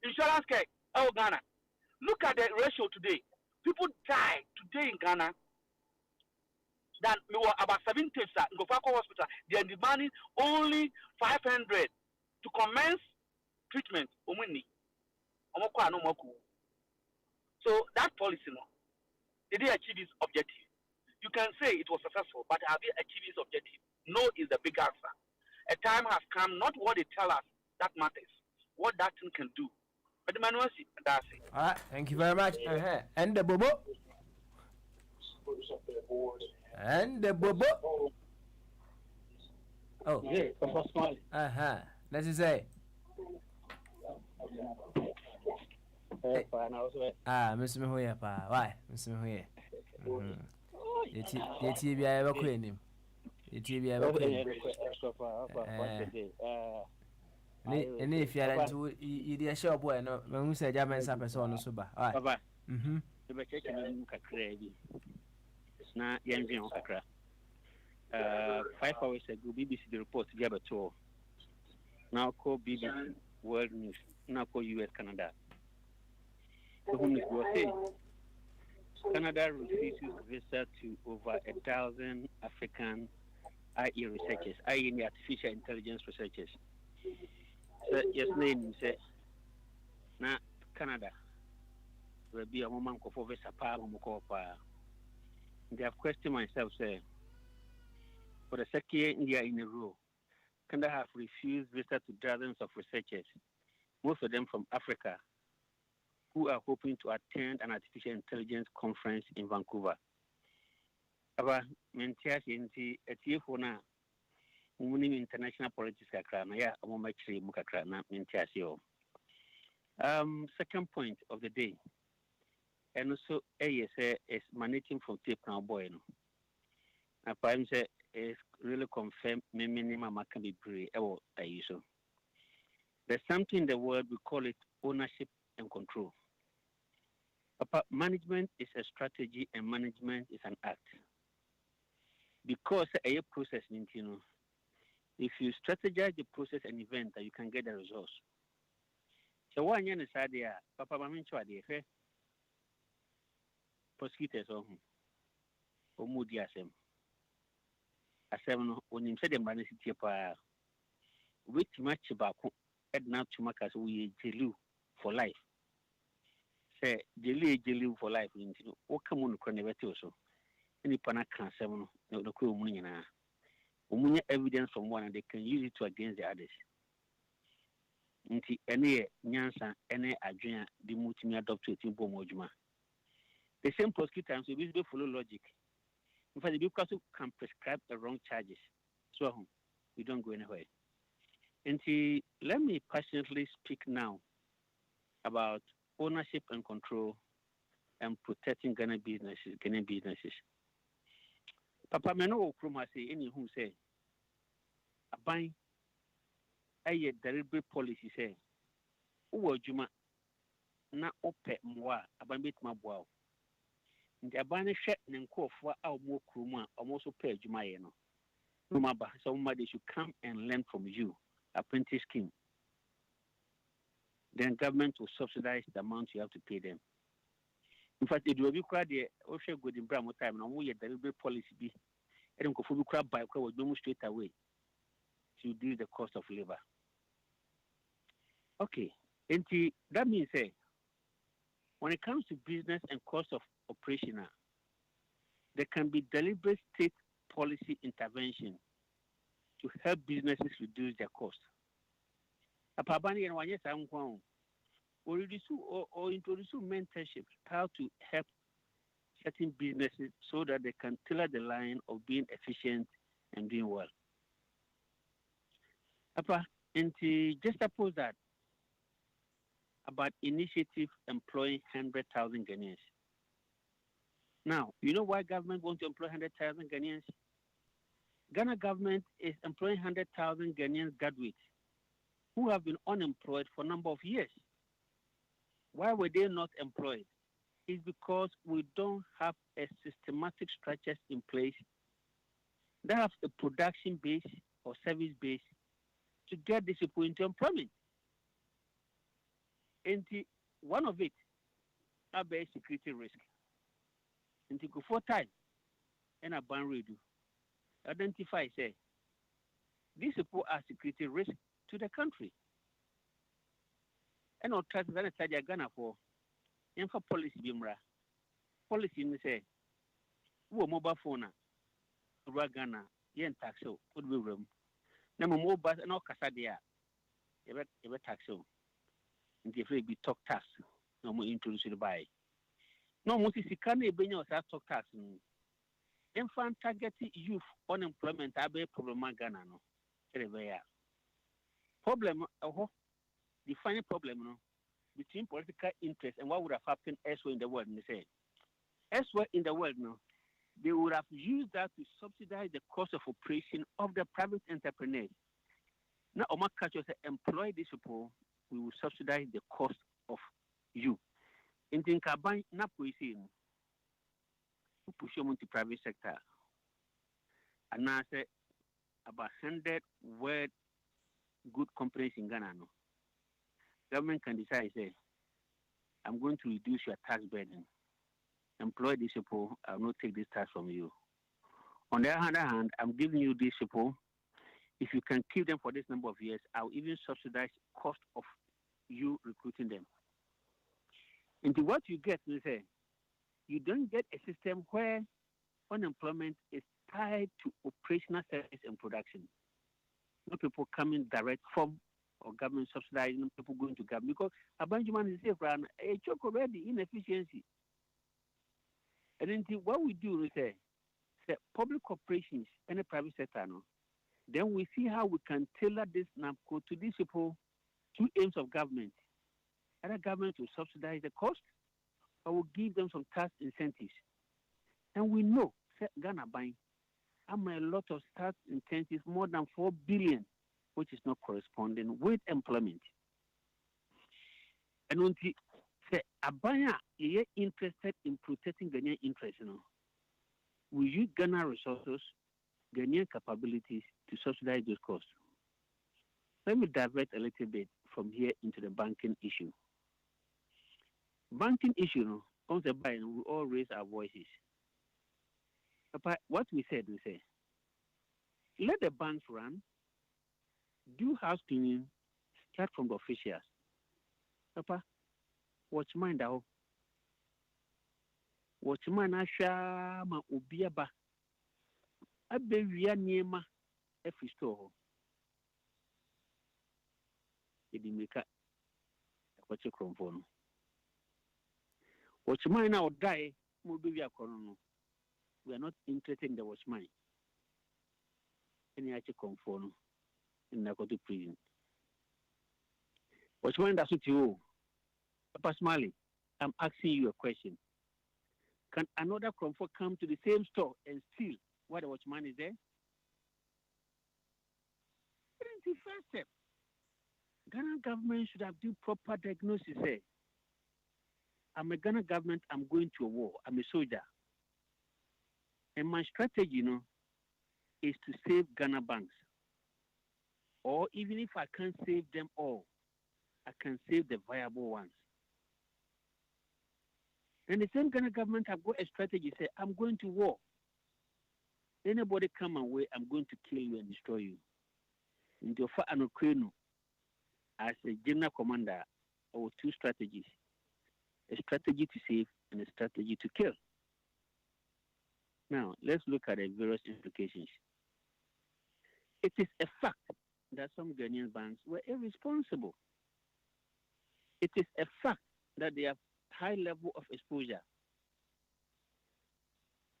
Insurance care, oh Ghana. Look at the ratio today. People die today in Ghana than we were about 7 times at Ngofako Hospital. They are demanding only 500 to commence treatment. So that policy, no, did they achieve its objective? You can say it was successful, but have they achieved its objective? No is the big answer. A time has come, not what they tell us that matters, what that thing can do. But the manual, that's it. All right, thank you very much. And the bobo. And the bobo. Oh, yeah, let's just say. Mr. Mahoya, why, Mr. Mahoya? The TV I ever queen him. The TV I ever queen. And if you are into the shop, boy, no, when we say German Saperson, Suba. Bye. The vacation crazy. It's not young Kakra. 5 hours ago, BBC the report together tour. Now call BBC World News. Now call US Canada. So whom is saying Canada refuses visa to over 1,000 African IE researchers, IE in the artificial intelligence researchers. So yes, name say na Canada will be a woman for visa power. They have questioned myself, say, for the second year in a row, Canada have refused visa to dozens of researchers, most of them from Africa, who are hoping to attend an artificial intelligence conference in Vancouver. Aba mentias inti etiefo na muni international politics kakra na ya omomachiri mu kakra na mentias yo. Second point of the day. And also ASA is managing from tape now boy no. Apart say is really confirmed minimum can be brave or so. There's something in the world we call it ownership and control. Management is a strategy and management is an act. Because a process, you know, if you strategize the process and event, you can get the results. So one year is idea, Papa Mamincho idea, prosecutors or moody asem. Asem when him said the man is here, which much about Edna Chumakas we jail for life. Say jail for life, you know, what come on the so. Any pana cancer, no cool money na. Evidence from one and they can use it to against the others. Nti any nyansa, any adrian, the multi adopt to Timbo Mojuma. The same prosecutors will follow logic. In fact, the people can prescribe the wrong charges. So we don't go anywhere. And let me passionately speak now about ownership and control and protecting Ghana businesses. Papa Meno Kruma say any who say a buy a deliberate policy say Uwa Juma na ope mwa abambit mabwao. The abane shet and call for our more kruma almost pay Juma no. Rumaba, somebody should come and learn from you. Apprentice scheme. Then government will subsidize the amount you have to pay them. In fact, it will be quite the ocean good in Bramo time and we a deliberate policy be. I don't go for crab by was no straight away to reduce the cost of labor. Okay, and that means when it comes to business and cost of operation, there can be deliberate state policy intervention to help businesses reduce their cost. Apabani and one yes, I'm going or introduce mentorship how to help certain businesses so that they can tailor the line of being efficient and doing well. And just suppose that about initiative employing 100,000 Ghanaians. Now, you know why government wants to employ 100,000 Ghanaians? Ghana government is employing 100,000 Ghanaian graduates who have been unemployed for a number of years. Why were they not employed? It's because we don't have a systematic structures in place that have a production base or service base to get these people into employment. And one of it are security risk. And go for time and a ban redo. Identify say these people are security risk to the country. And our trust that I Ghana for info policy bimra. Policy me say who mobile phone Ghana yen taxo would be room. Na mobile no kasa dia. Ebe taxo. And if it be talk tax, no more introduce the buy. No more si can be no talk tax. Infant target youth unemployment abe problem Ghana no. Problem defining problem no between political interest and what would have happened elsewhere in the world. They say elsewhere in the world no, they would have used that to subsidize the cost of operation of the private entrepreneurs. Now, Omar Culture say employ these people, we will subsidize the cost of you. In the Kabang, na policy, who push them into private sector. And now say about 100 word good companies in Ghana. No. Government can decide, say, I'm going to reduce your tax burden. Employ these people, I will not take this tax from you. On the other hand, I'm giving you these people. If you can keep them for this number of years, I'll even subsidize cost of you recruiting them. And what you get, you say, you don't get a system where unemployment is tied to operational service and production. No people coming direct from or government subsidizing, people going to government because a bunch of money is safe around a choke already inefficiency. And then what we do is say public corporations and the private sector, no, then we see how we can tailor this NAPCO to these people, two aims of government. Either government will subsidize the cost or will give them some tax incentives. And we know, Ghana buying, I'm a lot of tax incentives, more than 4 billion, which is not corresponding with employment. And when we say, Abaya is interested in protecting Ghanaian interests, you know, we use Ghana resources, Ghanaian capabilities to subsidize those costs. Let me divert a little bit from here into the banking issue. Banking issue, comes by and we all raise our voices. But what we said, we say, let the banks run, do house cleaning, start from the officials. Papa, watch mind out. Watch mind asha ma ubiaba. Abe via niema every store. Edimika, watch your phone. Watchman now die, we are not interested in the watchman. Any actually conform in narcotic prison. Watchman, that's what you. Papa Smiley, I'm asking you a question. Can another comfort come to the same store and steal while the watchman is there? It's the first step. Ghana government should have done proper diagnosis. I'm a Ghana government, I'm going to a war. I'm a soldier. And my strategy, is to save Ghana banks. Or even if I can't save them all, I can save the viable ones. And the same Ghana government have got a strategy, say, I'm going to war. Anybody come my way, I'm going to kill you and destroy you. In the Ukraine, as a general commander, our two strategies. A strategy to save and a strategy to kill. Now, let's look at the various implications. It is a fact that some Ghanaian banks were irresponsible. It is a fact that they have high level of exposure.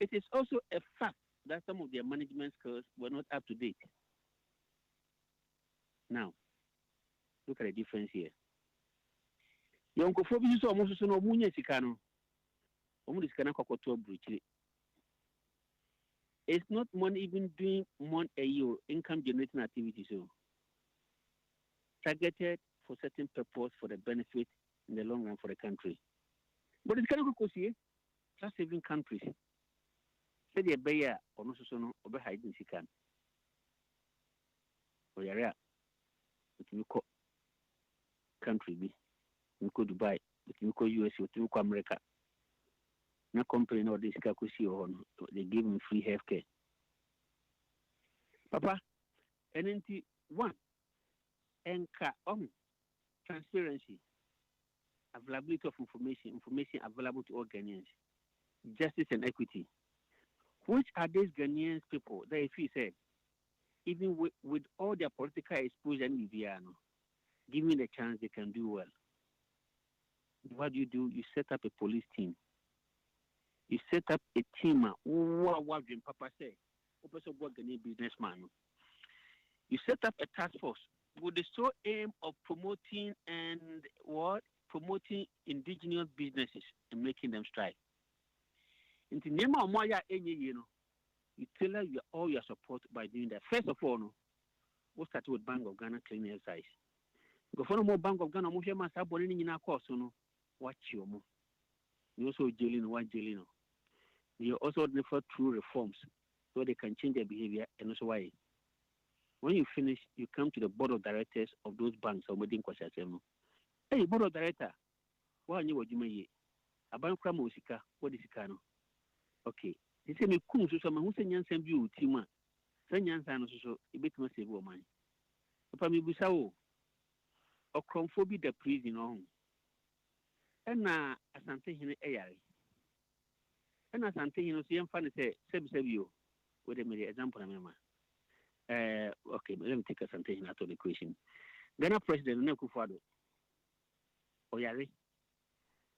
It is also a fact that some of their management skills were not up to date. Now, look at the difference here. It's not money even doing one a year income generating activities, so targeted for certain purpose for the benefit in the long run for the country. But it's kind of class saving countries. Say the bear or no so over hiding sikan. Or area, it will call country be. You go Dubai, you go US, you go America. No company or this they give him free healthcare. Papa, and then one, transparency, availability of information available to all Ghanaians, justice and equity. Which are these Ghanaian people that if you say, even with all their political exposure in Viviano, given the chance they can do well. What do? You set up a police team. You set up a team. Papa say, businessman. You set up a task force with the sole aim of promoting indigenous businesses and making them strive. In the name of Maya, you tailor all your support by doing that. First of all, we'll start with Bank of Ghana cleaning exercise. Go for no more Bank of Ghana, Moshe must have one in our course. Watch you. You also jailing. You also refer through reforms so they can change their behavior and also why. When you finish, you come to the board of directors of those banks or wedding questions. Hey, board of director, what you may a bank musika, what is it? Okay. He said, me kum so some who say Yansan view, Tima. San Yansan so a bit must save woman. Papa me busao or chromophobia the prison on. And now, as I'm taking a yari. And as I'm taking a young fan say, Sebio, with a mere example, okay, let me take a something out of the question. Ghana President Nekufado or Yari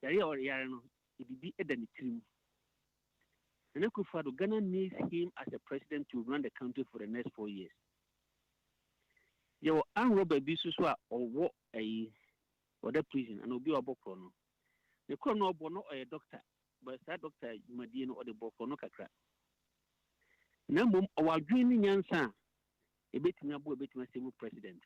or Yarano, it will be a trim. Nekufado, Ghana needs him as a president to run the country for the next 4 years. You are Robert Bisuswa or what or the prison and will be a bokono. The corner bono or a doctor, but that doctor Madino or the bokono kakra. Namum our dreaming Yansan, a bit nabu, a bit my civil president.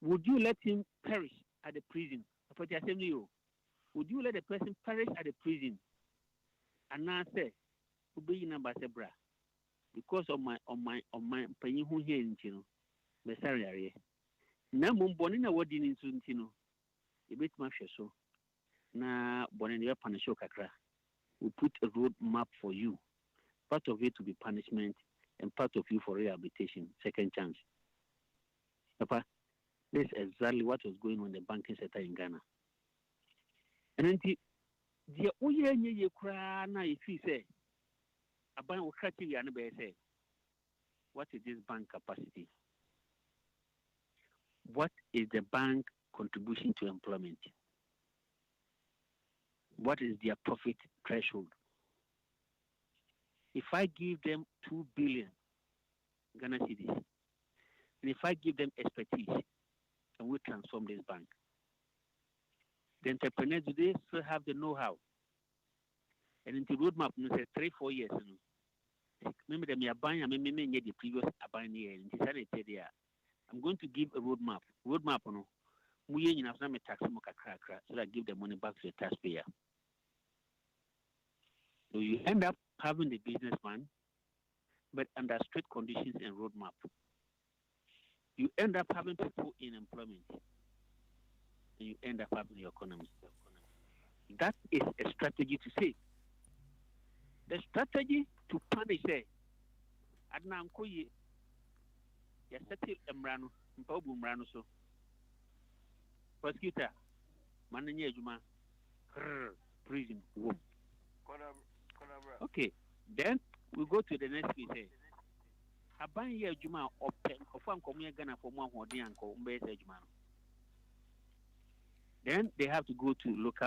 Would you let him perish at the prison? Would you let the person perish at the prison? And now say, who be in Ambassador because of my paying who here in Chino, the salary. Now, Bonina, what did in Suntino? A bit much so. Now, Bonina Panashoka, we put a road map for you. Part of it to be punishment and part of you for rehabilitation, second chance. Papa, this is exactly what was going on in the banking sector in Ghana. And then the Oye Krana, if you say, a bank will catch you and say, what is this bank capacity? What is the bank contribution to employment? What is their profit threshold? If I give them 2 billion Ghana cedis, and if I give them expertise, and we transform this bank, the entrepreneurs today still have the know-how. And in the roadmap, you say 3-4 years. Remember them, you're buying, I mean, the previous buying year, and decided there. I'm going to give a roadmap. Roadmap, we have some tax so that give the money back to the taxpayer. So you end up having the businessman, but under strict conditions and roadmap. You end up having people in employment, and you end up having the economy. That is a strategy to say. The strategy to punish Adnan Koye, Yasatil Emrano, Mpobu Mrano so. Prosecutor, Mananya Juma, prison, womb. Okay, then we go to the next case. Aban ye Juma or pen of one community Ghana for one or the uncle, then they have to go to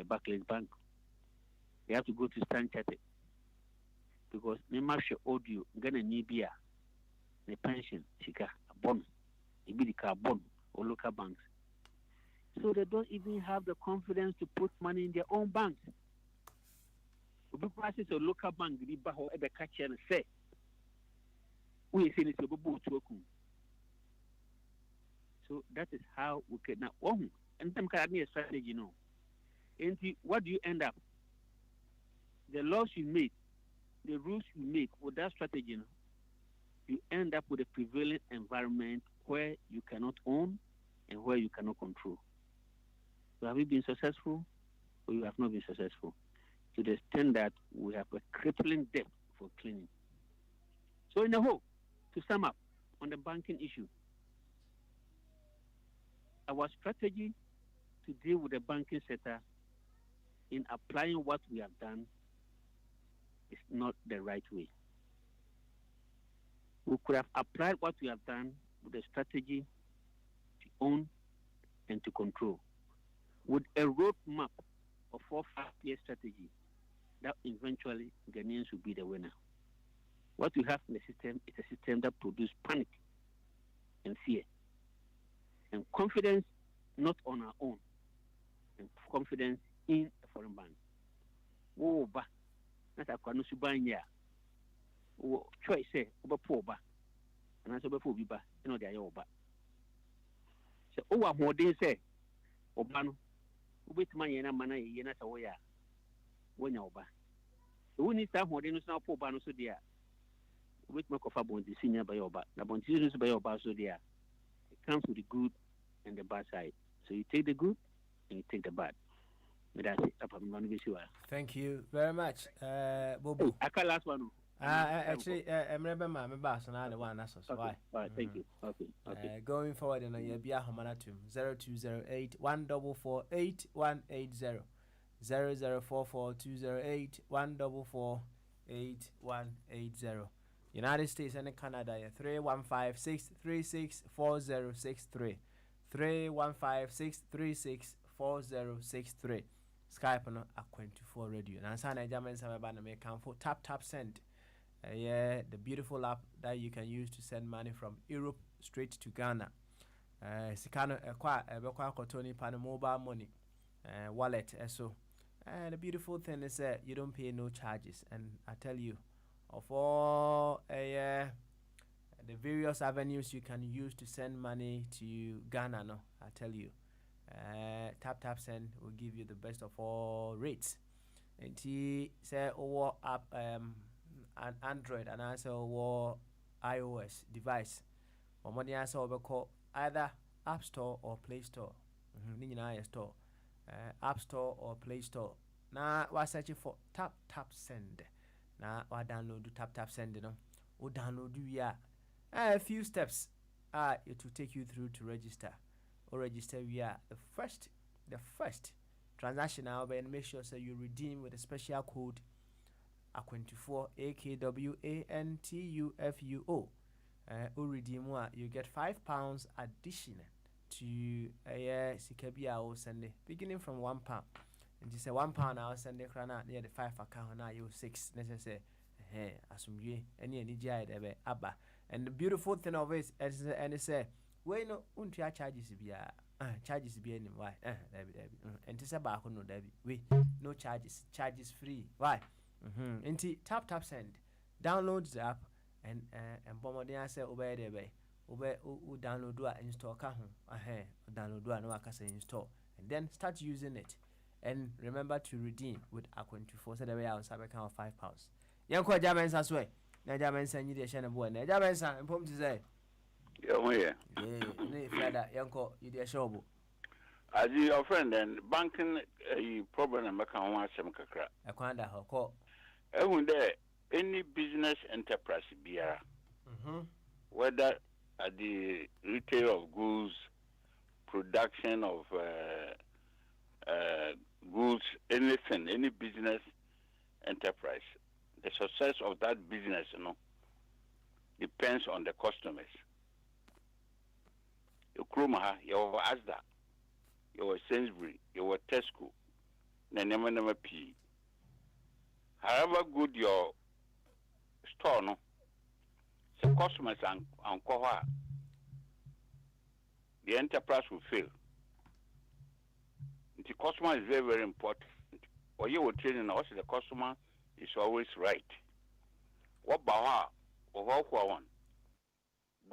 Barclays Bank. They have to go to Standard Chartered because they must show you Ghana Nibia, the pension, Sika, a bond, the carbon or local banks. So they don't even have the confidence to put money in their own banks. We process a local bank, the Baho ever catch and say, we say it's a boot to So that is how we can now. Oh, and some kind of strategy, you know. And what do you end up? The laws you make, the rules you make with that strategy, you end up with a prevailing environment where you cannot own, and where you cannot control. So have you been successful or you have not been successful? To the extent that we have a crippling debt for cleaning. So in the whole, to sum up on the banking issue, our strategy to deal with the banking sector in applying what we have done is not the right way. We could have applied what we have done with a strategy to own and to control, with a roadmap of 4-5 year strategy that eventually Ghanaians will be the winner. What we have in the system is a system that produces panic and fear and confidence not on our own and confidence in a foreign bank. Wo ba na ta kwano subanya wo choice say oba po ba ana so be fo bi ba e no de aye oba se o wa modern say oba no obetima ye na mana ye na sa wo ya wonya oba wo ni sa modern no so po ba no so de a obetima ko fa bondi senior ba ye oba na bondi no so ba ye oba so de a it comes with the good and the bad side. So you take the good and you take the bad. Thank you very much, Bobo. I can't last one. Actually, I'm remember my boss and I the one that's why. All right, thank you. Okay. Going forward, in a year, be a homanatum 0208 1448 180 0044 208 144 8180. United States and Canada 315 636 4063 315 636 4063. Skype no A24 radio. And Sana German Samabana may come for tap send. Yeah, the beautiful app that you can use to send money from Europe straight to Ghana. Sikano Bekwa Kotoni Pan mobile money wallet. So the beautiful thing is that you don't pay no charges. And I tell you, of all the various avenues you can use to send money to Ghana, no, I tell you. Tap send will give you the best of all rates. And he say over app an Android and also over iOS device. Or money also over call either App Store or Play Store. Store. App Store or Play Store. Now we're searching for tap send. Now we download do tap send, you know. We download do a few steps. It will take you through to register. Or register via the first transaction now, and make sure so you redeem with a special code A24 AKWANTUFUO. Redeem you get £5 additional to Sikabia or Sunday, beginning from £1. And you say £1 I'll send the crana near the 5 account now you 6 necessary. Assume you any abba. And the beautiful thing of it is and they say we no untia charges be any why and this about no debi we no charges free why tap send download the app and bombardier say obey download do install ka download do no aka say install and then start using it and remember to redeem with A24 so that we are on cyber account of £5 yanko German as well na German say you dey share na boy na German say pom to say yeah. Yanko, you dear show. As your friend and banking a problem and make one some kakra. I can't have call. There any business enterprise beer, whether at the retail of goods, production of goods, anything, any business enterprise, the success of that business, depends on the customers. Your Krumaha, your Asda, your Sainsbury, your Tesco, never P. However good your store, no, the customers and Koha, the enterprise will fail. The customer is very, very important. Or you will training also the customer is always right. What Baha or one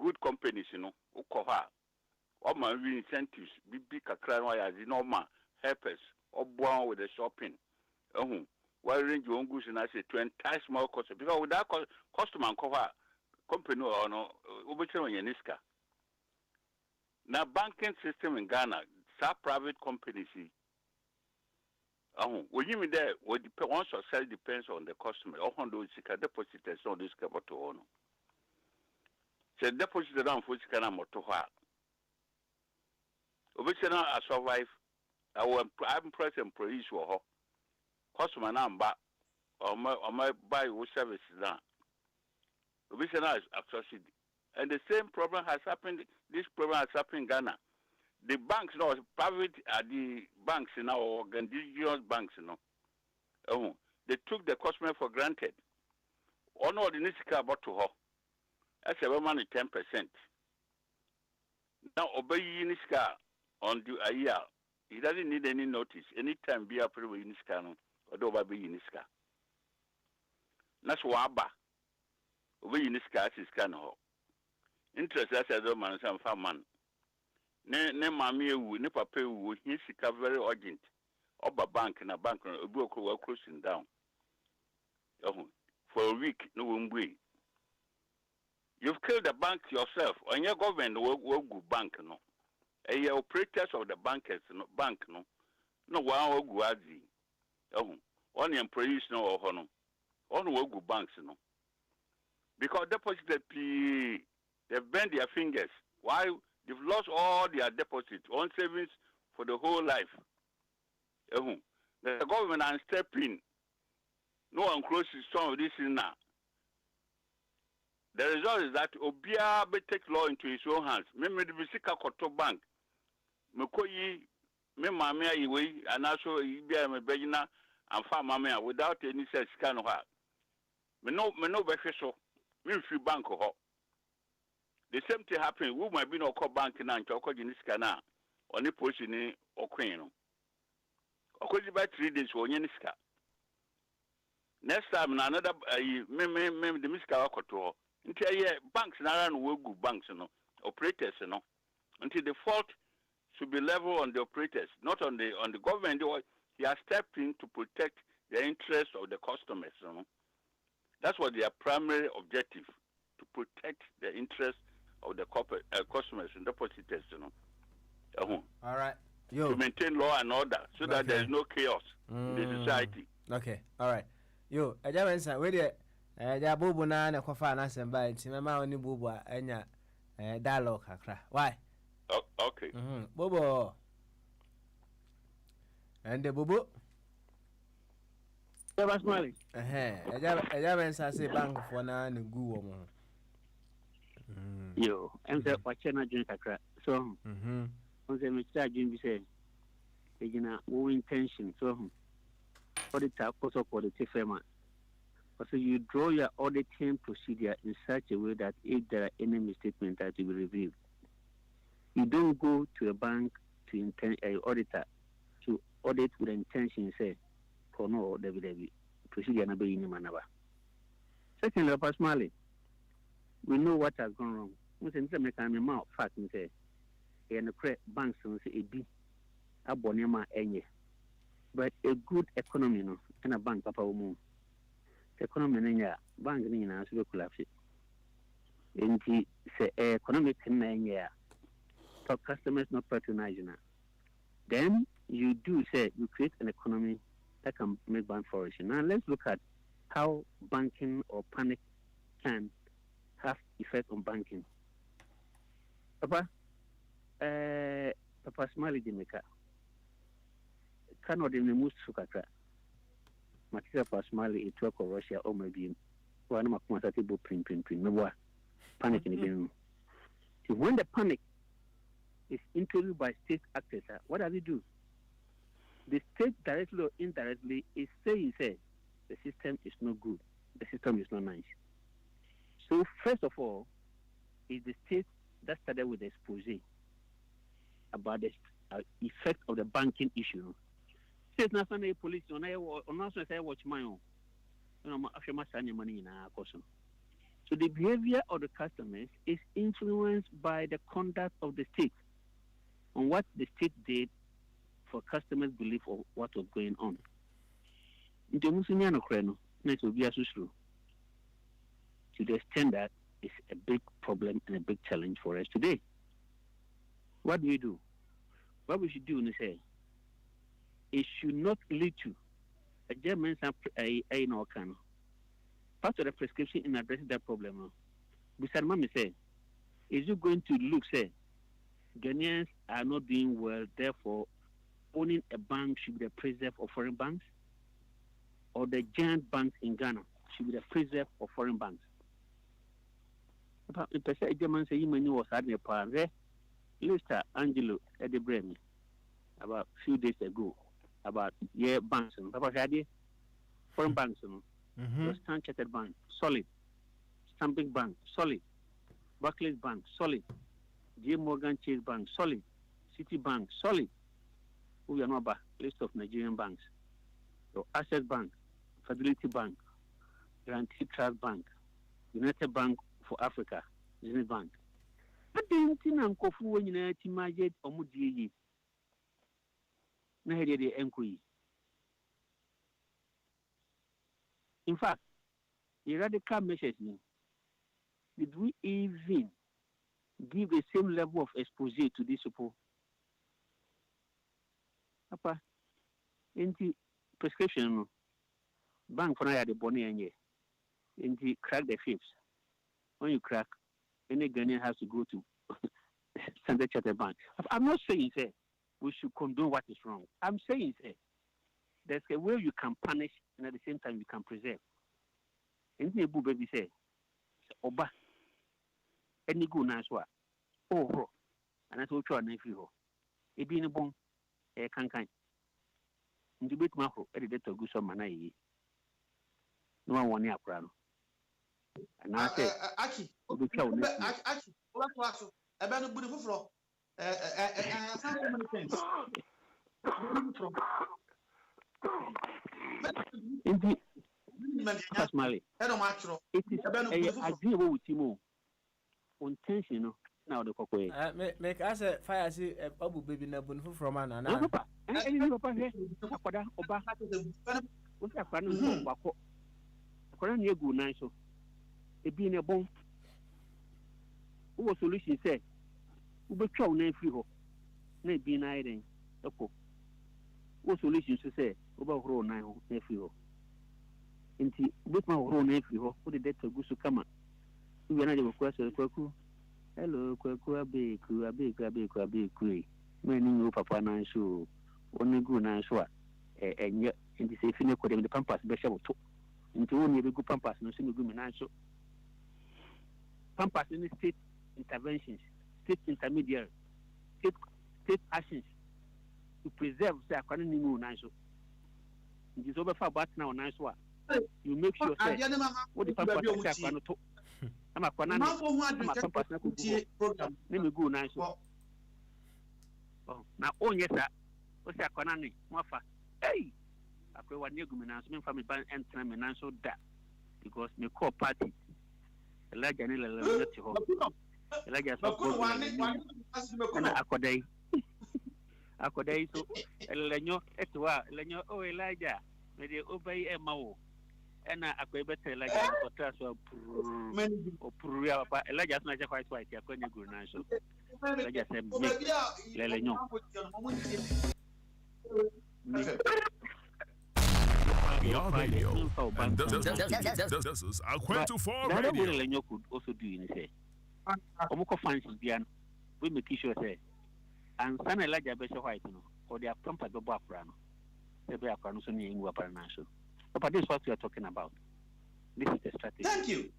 good companies, Ukoha. All my incentives, big kakran wires, helpers, or born with the shopping. Why range your own goods and I say to entice more customers? Because without customer and cover company or no, Ubecha and Yaniska. Now, banking system in Ghana, some private companies, when you mean that, once your sale depends on the customer, or on those depositors on this capital. So, deposit down for Sikana Motoha. Obviously, I survive. I'm present employees who are customer number or my buy services now. Obviously, now is succeed. And the same problem has happened. This problem has happened in Ghana. The banks, now private, the banks now, or indigenous banks, they took the customer for granted. All the Nisika about to her. That's a woman 10%. Now, obey Niska on the year. He doesn't need any notice. Anytime be up with Niska, or do be Niska. That's why obey Niska is kind of interest as a man and farmer. Ne mammy, ne papa, he sika very urgent. Oba bank and a bank, a book were closing down. For a week, no one way. You've killed the bank yourself, and your government will go bank, no. And your operators of the bankers, no bank, no one will go at the only employees, no, or no. Only will go banks, no. Because deposited they bend their fingers. Why? They've lost all their deposits, on savings for the whole life. The government are stepping. No one closes some of this in now. The result is that Obia be take law into his own hands. Me the Bisika Koto Bank. Me koyi me mamia iwe and also ibia me begina and farm mamia without any such kind of heart. Me no be so. Me free bank ho. The same thing happened. We might be no call bank na nchoko jiniska na oni posi ni okwen no. Okoji by 3 days onye niska. Next time na another me the miska wakoto. Until banks na run will go banks no operators no. Until the fault should be level on the operators, not on the government. He has stepped in to protect the interests of the customers. That's what their primary objective, to protect the interests of the corporate customers and depositors. All right. Yo. To maintain law and order so that there is no chaos in the society. Okay. All right. Yo, I just went with it. Ja bubu na kofa na semba nti mama oni bubu anya dialogue akra. Why? Okay. Bobo. And the bubu. Yeah, smiling. Ja ben say bank for na ngu wo mo. Yo, I'm the watching drink akra. So, on the Mr. Jim be say, again, no intention. So, for the tap also for the firm. So you draw your auditing procedure in such a way that if there are any misstatements that will be reviewed, you don't go to a bank to intend a auditor to audit with the intention say, for no the procedure na be in manaba. Secondly, personally, we know what has gone wrong. We say we can make fact and say, and the banks say a B, a bonema enye, but a good economy no, and a bank papa umu. Economy nenya bank ni na so collapse enti say economic nenya for customers not patronizing then you do say you create an economy that can make bank flourish. Now let's look at how banking or panic can have effect on banking. Papa smile di meka kano de mus sukatra Matisa Pasmali, it took Russia or maybe one of my table print, no panic in the when the panic is introduced by state actors, what does it do? The state directly or indirectly is saying, the system is not good, the system is not nice. So, first of all, is the state that started with the expose about the effect of the banking issue. State national police on also say watch my own. Money in our course. So the behavior of the customers is influenced by the conduct of the state on what the state did for customers' belief of what was going on. In the Muslim Kreno, it will be true. To the extent that it's a big problem and a big challenge for us today. What do we do? What we should do is say it should not lead to a German no can. Part of the prescription in addressing that problem. Mr. Mami say, is you going to look say Ghanaians are not doing well, therefore owning a bank should be the preserve of foreign banks, or the giant banks in Ghana should be the preserve of foreign banks? If I say a German say you was having a part there, Mr. Angelo at the Bremi about a few days ago about banks and foreign banks, your Standard Chartered Bank solid, Stanbic Bank solid, Barclays Bank solid, J. Morgan Chase Bank solid, Citibank solid. We are not about list of Nigerian banks. So Access Bank, Fidelity Bank, Guarantee Trust Bank, United Bank for Africa, Zenith Bank. But the thing I'm when you imagine Omudi, no idea the enquiry. In fact, the radical measures, did we even give the same level of exposure to these people? Papa, into prescription, bank for the bonnet and into crack the fifths. When you crack, any Ghanaian has to go to Standard Chartered Bank. I'm not saying say we should condone what is wrong. I'm saying say there's a way you can punish and at the same time you can preserve. Anything a baby say, Oba, any good nice one. Oh, and I told you an nephew. It being a bone, a cancan. In the bit macro, editor Guso Manai. No one won your crown. And I said, Aki, a band of beautiful floor. Indeed, Mali. It is a deal with Timo. On tension, now the cocoa. Make us a fire, see a bubble baby nabun from an and Oba, what's a fan of Bako? Koran ye go nice so. It being a bone. Who was solution said? Who be chow name free ho? Nay be nine. What solution to say about row nine nephew? Inti with my row nephew, who did that to go to come on? We are not a question. Hello, Kwaku, Abe, meaning you papa nine shoe, only good nine show, and yet in the safe in the pampas, Bishop took into only the good pampas, no single good nine show. Pampas in the state interventions, state intermediary, state actions to preserve the economy nice. It is over far back now, nice one. You make sure what the pampas to. I'm a program. Let me go nice. Oh, now, oh, yes, sir. What's that? Conani, Wafa. Hey, I pray one year announcement from a band and time and answer that because my core party, Elijah Elijah Akodai, so Lenyo, Lenyo, oh, Elijah, may they obey a mao. And I could better Elijah or trust or Puria, Elijah's not quite white. You're going to go now. So Elijah said, Lenyo. Beyond Radio. And this is Aquento for Radio. Lenyo could also do in say. Omoko fancy Bian, we make sure say, and San Elijah Bishop White, or they are pumped at the background. They be a carnoson in Wapanasho. But this is what we are talking about. This is the strategy. Thank you.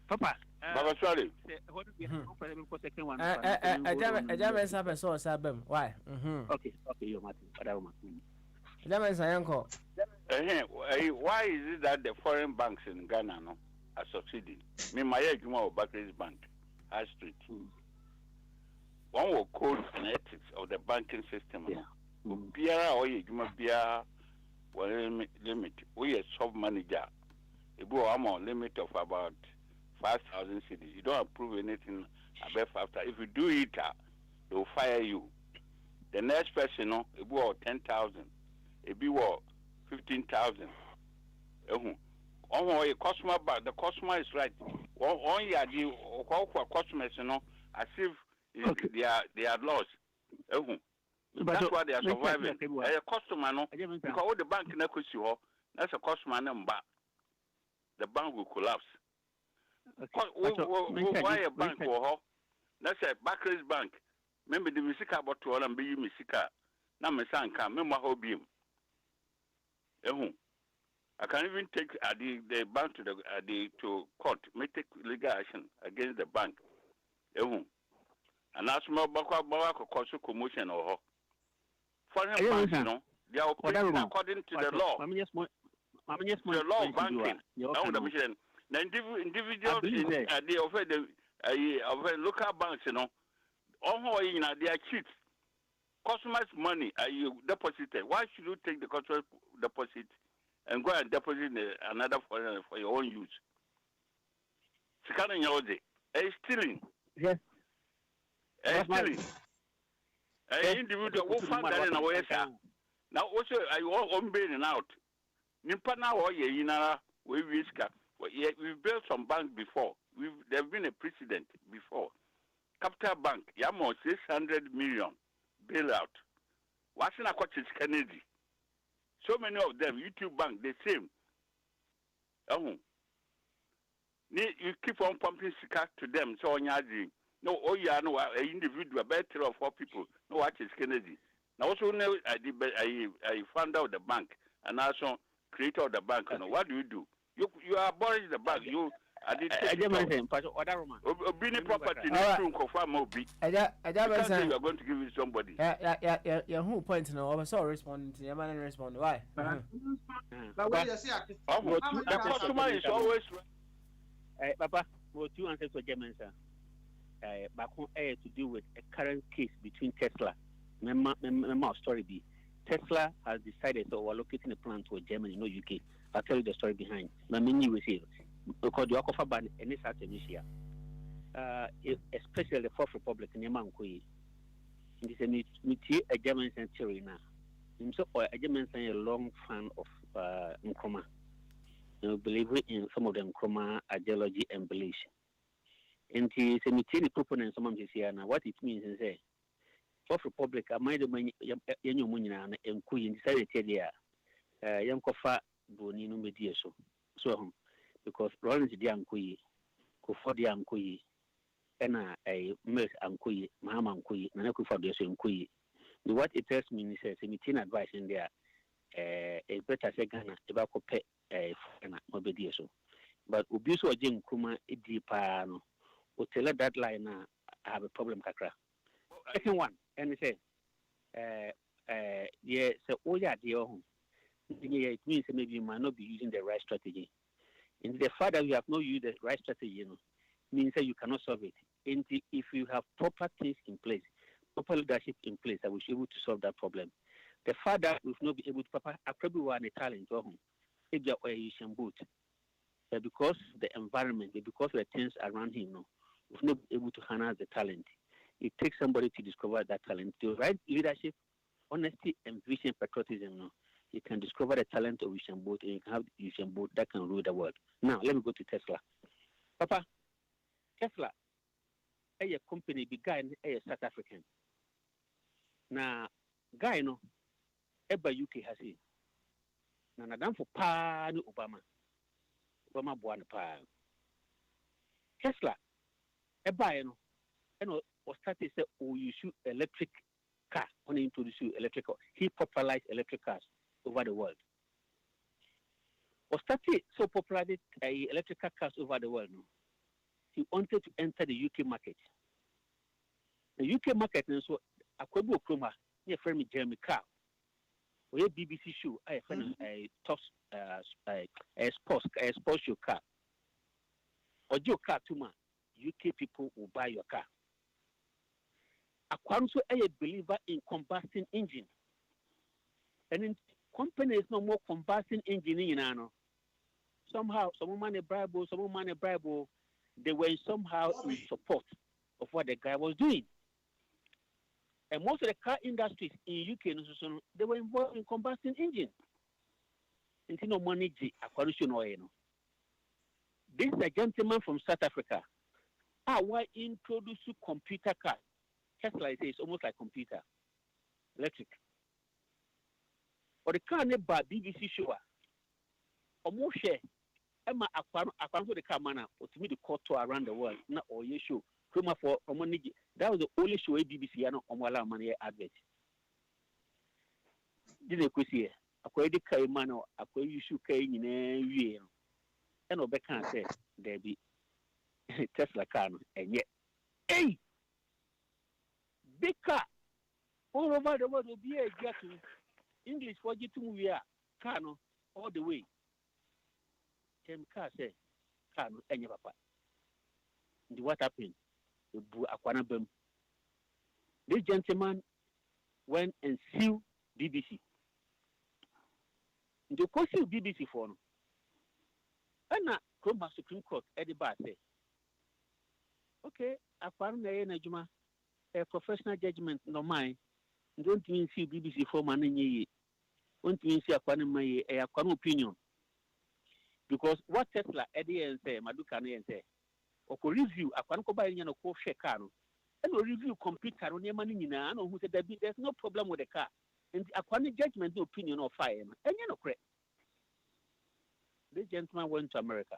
Papa. Baba, sorry. What do we have for second one? Why? Okay, you're Martin. Why is it that the foreign banks in Ghana are succeeding? Me, my Juma Barclays Bank, High Street. One will code and ethics of the banking system. Biara or Juma Bia. Limit. We a sub manager. If we have a limit of about 5,000 cities, you don't approve anything above after. If you do it, they will fire you. The next person, if we have 10,000, if we have 15,000. The customer is right. One year, the customers, as if They are lost. That's why they are surviving. A customer, no, because all the bank in Equity, that's a customer number. The bank will collapse. Why a bank or that's a Barclays Bank. Remember the Misika about to all and be Misika. Now, my son can remember how be him. I can even take the bank to court, may take legal action against the bank. And that's more cause commotion or foreign banks, you know, they are operating according to the law. The law of banking. The individuals of local banks, you know, all they are cheats. Customers' money are you deposited. Why should you take the customer deposit and go and deposit another for your own use? Scanning your day. Stealing. Yes. Stealing. Individual will find that in a way, sir. Now, also, I want on bailing out. Nimpana or Yinara, we we've built some bank before. There have been a precedent before. Capital Bank, Yamo 600 million bailout. What's in a coach is Kennedy? So many of them, YouTube Bank, the same. You keep on pumping sika to them, so on your dream. No, an individual, about 3 or 4 people. No, what is Kennedy? Now, also, I found out the bank and also creator of the bank. You know, what do? You are abolishing the bank. You are the property. You are going to give it somebody. Yeah, who point now? I was so responding to your man and respond. Why? But when you see the customer is always. Papa, what you answer for German, sir? Back home, to do with a current case between Tesla. Remember story be. Tesla has decided to allocating a plant to Germany, no UK. I'll tell you the story behind. My mini was here because the offer ban any such initiative. Especially the Fourth Republic in Yamankui. It is a German century now. Himself, a German a long fan of Nkrumah. You believe in some of the Nkrumah ideology and beliefs. And he is a material proponent some of this year now. What it means is say, Fourth Republic, I might have young money and Queen decided to tell you, young Kofa Bonino Media so because Rollins the Ankui, Kofa the Ankui, and a Mills Ankui, Mahama Ankui, Nanaku for the Ankui. What it tells me is a meeting advice in there. A better second, about pet a Mobedia so. But Ubiso Jim Kuma Idipano will tell that line. I have a problem, Kakra. Second one, and they say, yeah, so oh yeah, dear, it means maybe you might not be using the right strategy. And the fact that you have not used the right strategy, you know, means that you cannot solve it. And if you have proper things in place, proper leadership in place, I will be able to solve that problem. The fact that we've not been able to proper one a talent to home, if you are you can boot, because the environment, because the things around him, no, we've not been able to harness the talent. It takes somebody to discover that talent. The right leadership, honesty, and vision, patriotism, no, you can discover the talent of Vision Boat, and you can have Vision Boat that can rule the world. Now, let me go to Tesla. Papa, Tesla, a company, big guy, a South African. Now, guy, no, Eba UK has it. Now, Nadam for Pa no Obama Buana Pa. Tesla, Eba, no, and or started say, oh, you shoot electric car, when he introduced electric car. He popularized electric cars over the world. Or started so popularized electric cars over the world. No? He wanted to enter the UK market. The UK market, so Akwebo Kroma, near friend Jeremy Carr. We have BBC show, I find a top sports show car. Or your car too much, UK people will buy your car. Akwanso a believer in combustion engine. And in company is no more combustion engine in ano. Somehow, some money bribe, they were somehow in support of what the guy was doing. And most of the car industries in UK, they were involved in combustion engine. And no money, this is a gentleman from South Africa. Why introduce computer cars? Tesla is almost like computer, electric. Or the car never BBC show. Almost share. Emma Aquano the car man or to me the court tour around the world. Not all your show. Come for money. That was the only show BBC and on Walla money advert. Didn't you see? Akwa the car man or akwa you should carry in a year. And Obe can't say there be Tesla car and yet. Hey! Big car all over the world will be a get to English for you to move here. Car all the way. Tem car say car no any papa. And what happened? The Aquana Bem. This gentleman went and sued BBC. The court sued BBC for no. And now come back Supreme Court at the bar say, okay, Aquana Najuma, a professional judgment no mine. Don't mean see BBC for money. Don't mean see Aquana opinion. Because what Tesla Eddie and say, Madukane and say, or review a Quanco by a co shekano, and review computer on your money in an who said there's no problem with the car, and a quantity judgment no opinion of fire, and you know, correct. This gentleman went to America.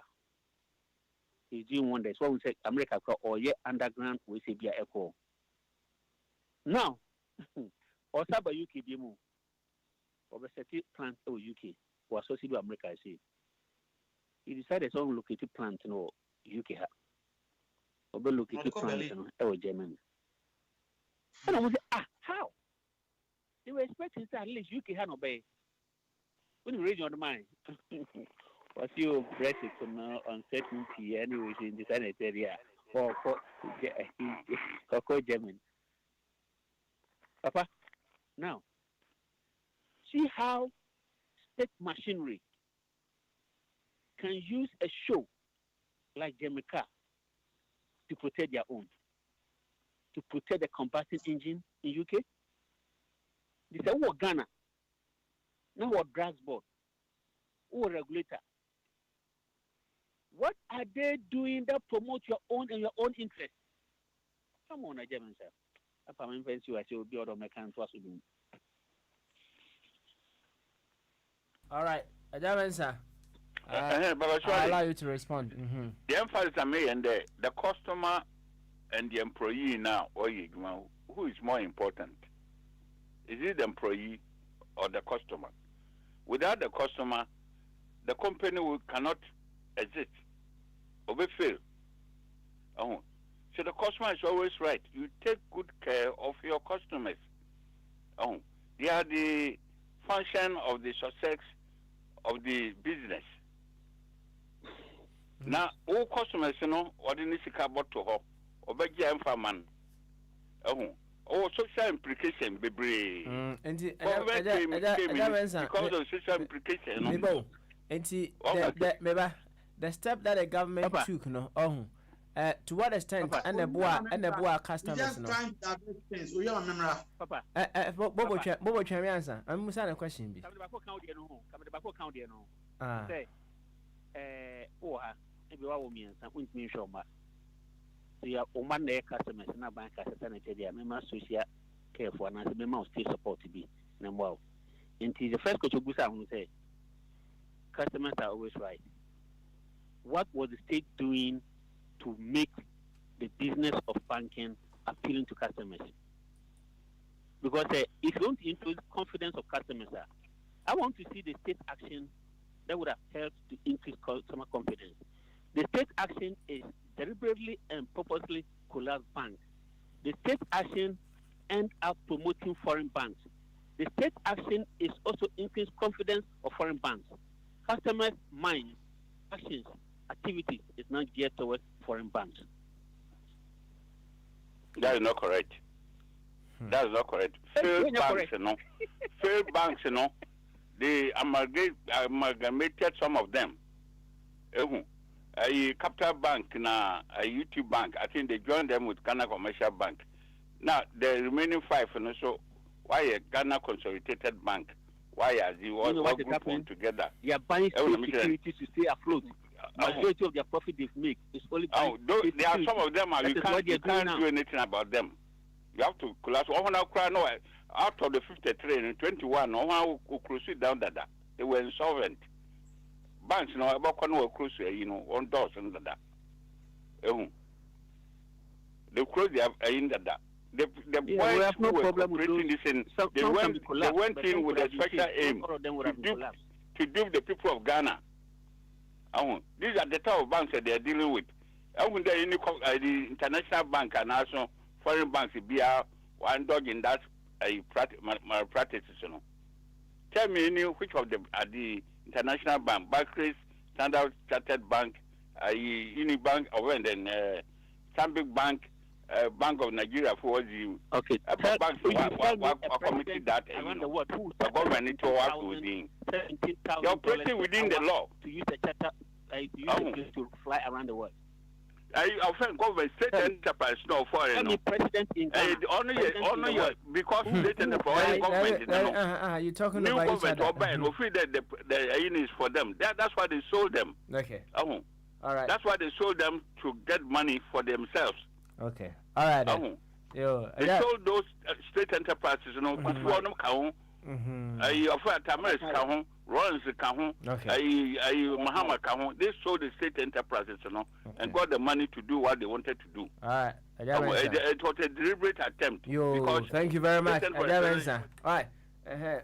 He's doing wonders. What we say, America or yet underground, we say, be echo. Now, or Saba UK demo, or the city plant or UK, or associated with America, I see. He decided to locate plant in UK. Or be locate plant in Germany. And I was like, how? They were expecting that at least UK had obey. When you read on the mind, what's your Brexit uncertainty anyways in the Senate area for German? Papa, now, see how state machinery can use a show like Jamaica to protect their own, to protect the combustion engine in UK. They say, what Ghana? Now what drags board? What regulator? What are they doing that promote your own and your own interest? Come on, German sir. I'm inventing you. I say, be other mechanics. All right, German sir. But I'll allow you to respond. The emphasis I made and the customer and the employee now, who is more important? Is it the employee or the customer? Without the customer, the company cannot exist or will fail. So the customer is always right. You take good care of your customers. They are the function of the success of the business. Now, all customers, what they need to come to her, or Bogyae man. Social implication, baby. Because of social implication. The step that the government took, to what extent, and the boa customers. Papa, Bobo answer. I'm going to question. Maybe what means that mean show ma. So you are man their customers and a bank as a sanitary, I mean, social care for and as a member state support to be. And well, into the first coach of Busa who say customers are always right. What was the state doing to make the business of banking appealing to customers? Because if you want to increase confidence of customers, I want to see the state action that would have helped to increase customer confidence. The state action is deliberately and purposely collapse banks. The state action ends up promoting foreign banks. The state action is also increase confidence of foreign banks. Customers' minds, actions, activities is not geared towards foreign banks. That is not correct. That is not correct. Failed banks, failed banks, they amalgamated some of them. A Capital Bank na a YouTube Bank, I think they joined them with Ghana Commercial Bank. Now the remaining 5, so why a Ghana Consolidated Bank? Why are they all grouped together? They are buying securities to stay afloat. Majority of their profit they make is only. There are some of them. You can't do anything about them. You have to collapse. One cry no out of the 53 and 21, no one will close it down that. They were insolvent. Banks, no, about one close, on doors and that. They closed in that. The boys who were operating this in, they went in with a special aim to dupe the people of Ghana. These are the type of banks that they are dealing with. The international bank and also foreign banks be one dog in that malpractices. Tell me which of them are the international bank, Barclays, Standard Chartered Bank, Unibank, and then Stanbic Bank, Bank of Nigeria for the banks committed that around the world. The government need to work within. You're operating within the law. To use the charter, to fly around the world. I offend government state enterprise no foreign. Any president in Ghana. Only because state enterprise government. You're talking new about government or buy no free the is for them. That's why they sold them. Okay. All right. That's why they sold them to get money for themselves. Okay. All right. Then. They sold those state enterprises, before them count. I offer Tamaris count, Rollins count, Muhammad count. They sold the state enterprises, and got the money to do what they wanted to do. All right. It was a deliberate attempt. Thank you very much. All right.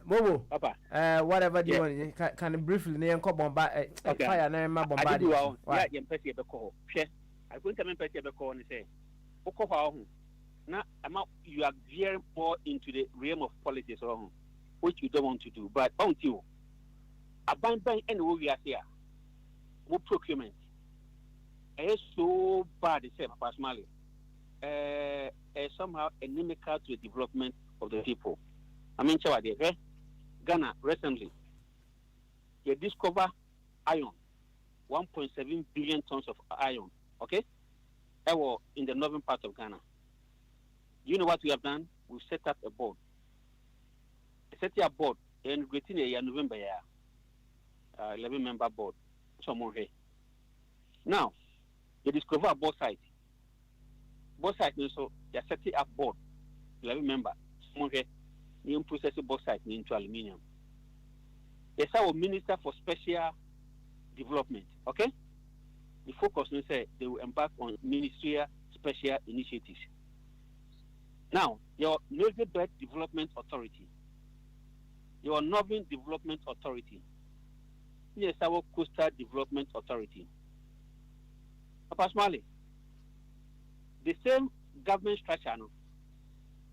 Momo, Papa. Whatever you want, can briefly name bombard fire name bombard. Yeah, Pessy Beco. I couldn't come in Pessy Beco and say, now you are veering more into the realm of politics, which you don't want to do. But until abandon any way we are here, more procurement. It's so bad, personally. Somehow inimical to the development of the people. I mean, Ghana recently, they discover iron, 1.7 billion tons of iron, okay? In the northern part of Ghana. You know what we have done? We've set up a board. Set up a board in November, 11-member board. Someone here. Now, they discover a bauxite. Bauxite, so they are setting up board, 11-member. Someone here. You process bauxite into aluminium. Yes, our Minister for Special Development, okay? The focus is they will embark on ministerial special initiatives. Now, your Northern Belt Development Authority, your Northern Development Authority, yes, our Coastal Development Authority. Papa Smalley, the same government structure,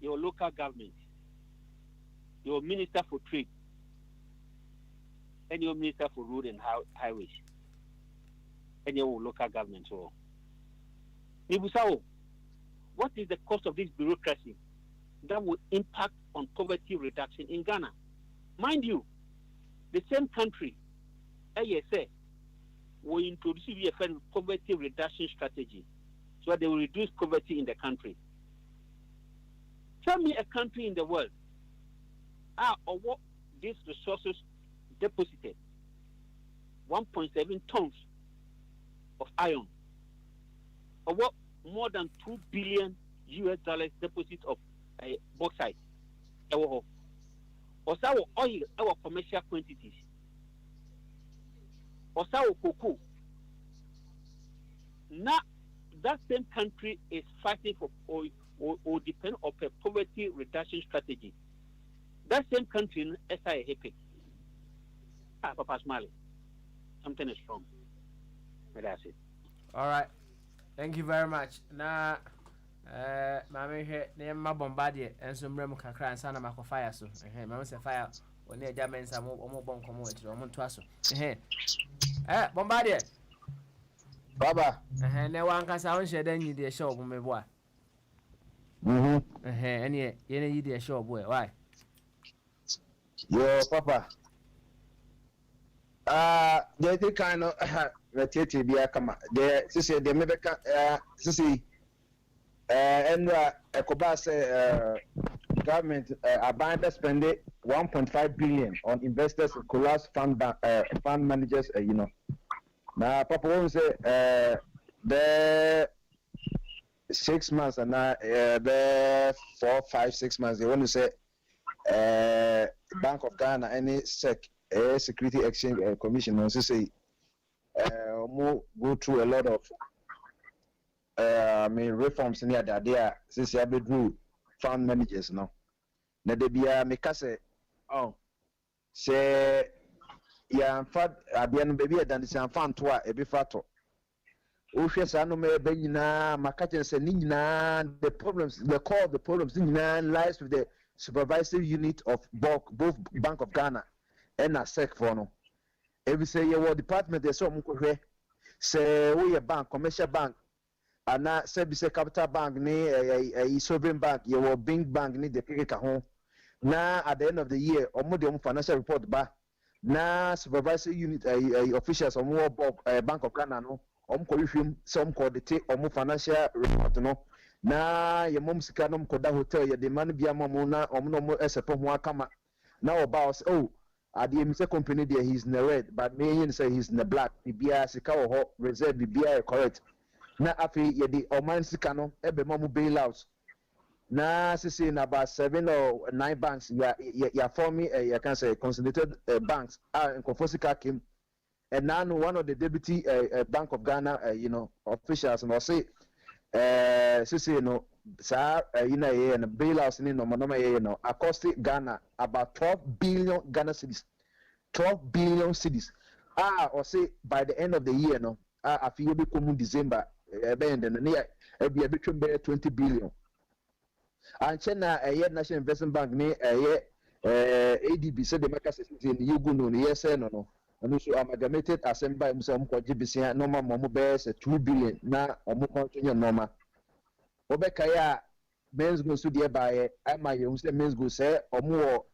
your local government, your Minister for Trade, and your Minister for Road and Highways, and your local government. So, what is the cost of this bureaucracy that will impact on poverty reduction in Ghana? Mind you, the same country, ASA, will introduce a poverty reduction strategy so that they will reduce poverty in the country. Tell me a country in the world or what these resources deposited 1.7 tons of iron, or what more than $2 billion deposit of bauxite, or our oil, our commercial quantities, or our cocoa. Now, that same country is fighting for or depend on a poverty reduction strategy. That same country in SIA Papa Smiley, something is wrong. That's it. All right. Thank you very much. Now, Mammy here, name my bombardier, and some rem can cry and son of my fire. So, Mamma say fire when they jammin some more bomb come to Roman Twasso. Bombardier. Baba. No one can sound shed any dear show, me boy. And yet, any dear show, boy. Why? Yo, Papa. The kind of rotated be a come. The sister, the American, sissy, and Ecobas government are spending 1.5 billion on investors, collapse fund managers, Now, Papa won't say the 6 months and now 4, 5, 6 months. They want to say Bank of Ghana any Security Exchange Commission also say go through a lot of reforms near that there since you have do fund managers now. Na de bia me ka say say ya fa abia no baby dan say amfa nto a e be fato o hwe sa no me be nyina maka chen say ni nyina the core of the problems ni nyina lies with the supervisory unit of both Bank of Ghana and SEC for no e be say your department dey so mo ko hwe say we bank commercial bank ana say be say capital bank ni sovereign bank your big bank ni the keke ka ho na at the end of the year omo financial report ba na supervisory unit officials omo Bank of Ghana no omo ko hwehwem some ko de omo financial report no na ye mom sika no ko da hotel ye de man bia mom na omo esepo ho akama na oba ade mi say company there he's in the red but me he say he's in the black bia sika wo ho reserve bia correct na afi ye de oman sika no ebe mom bailout na sisi na about 7 or 9 banks ya forming you can say consolidated banks are in Kofosika came and now one of the deputy Bank of Ghana officials and say sisi and bailouts no accosted Ghana about 12 billion Ghana cedis 12 billion cedis or say by the end of the year no afi be come December and then be 20 billion. And China National Investment Bank ni ADB said the market in Yugu no yes no and also amalgamated assembly musa mko GBC normal mo be 2 billion na omo continue normal obeka ya men's go so there by am you say men's go say omo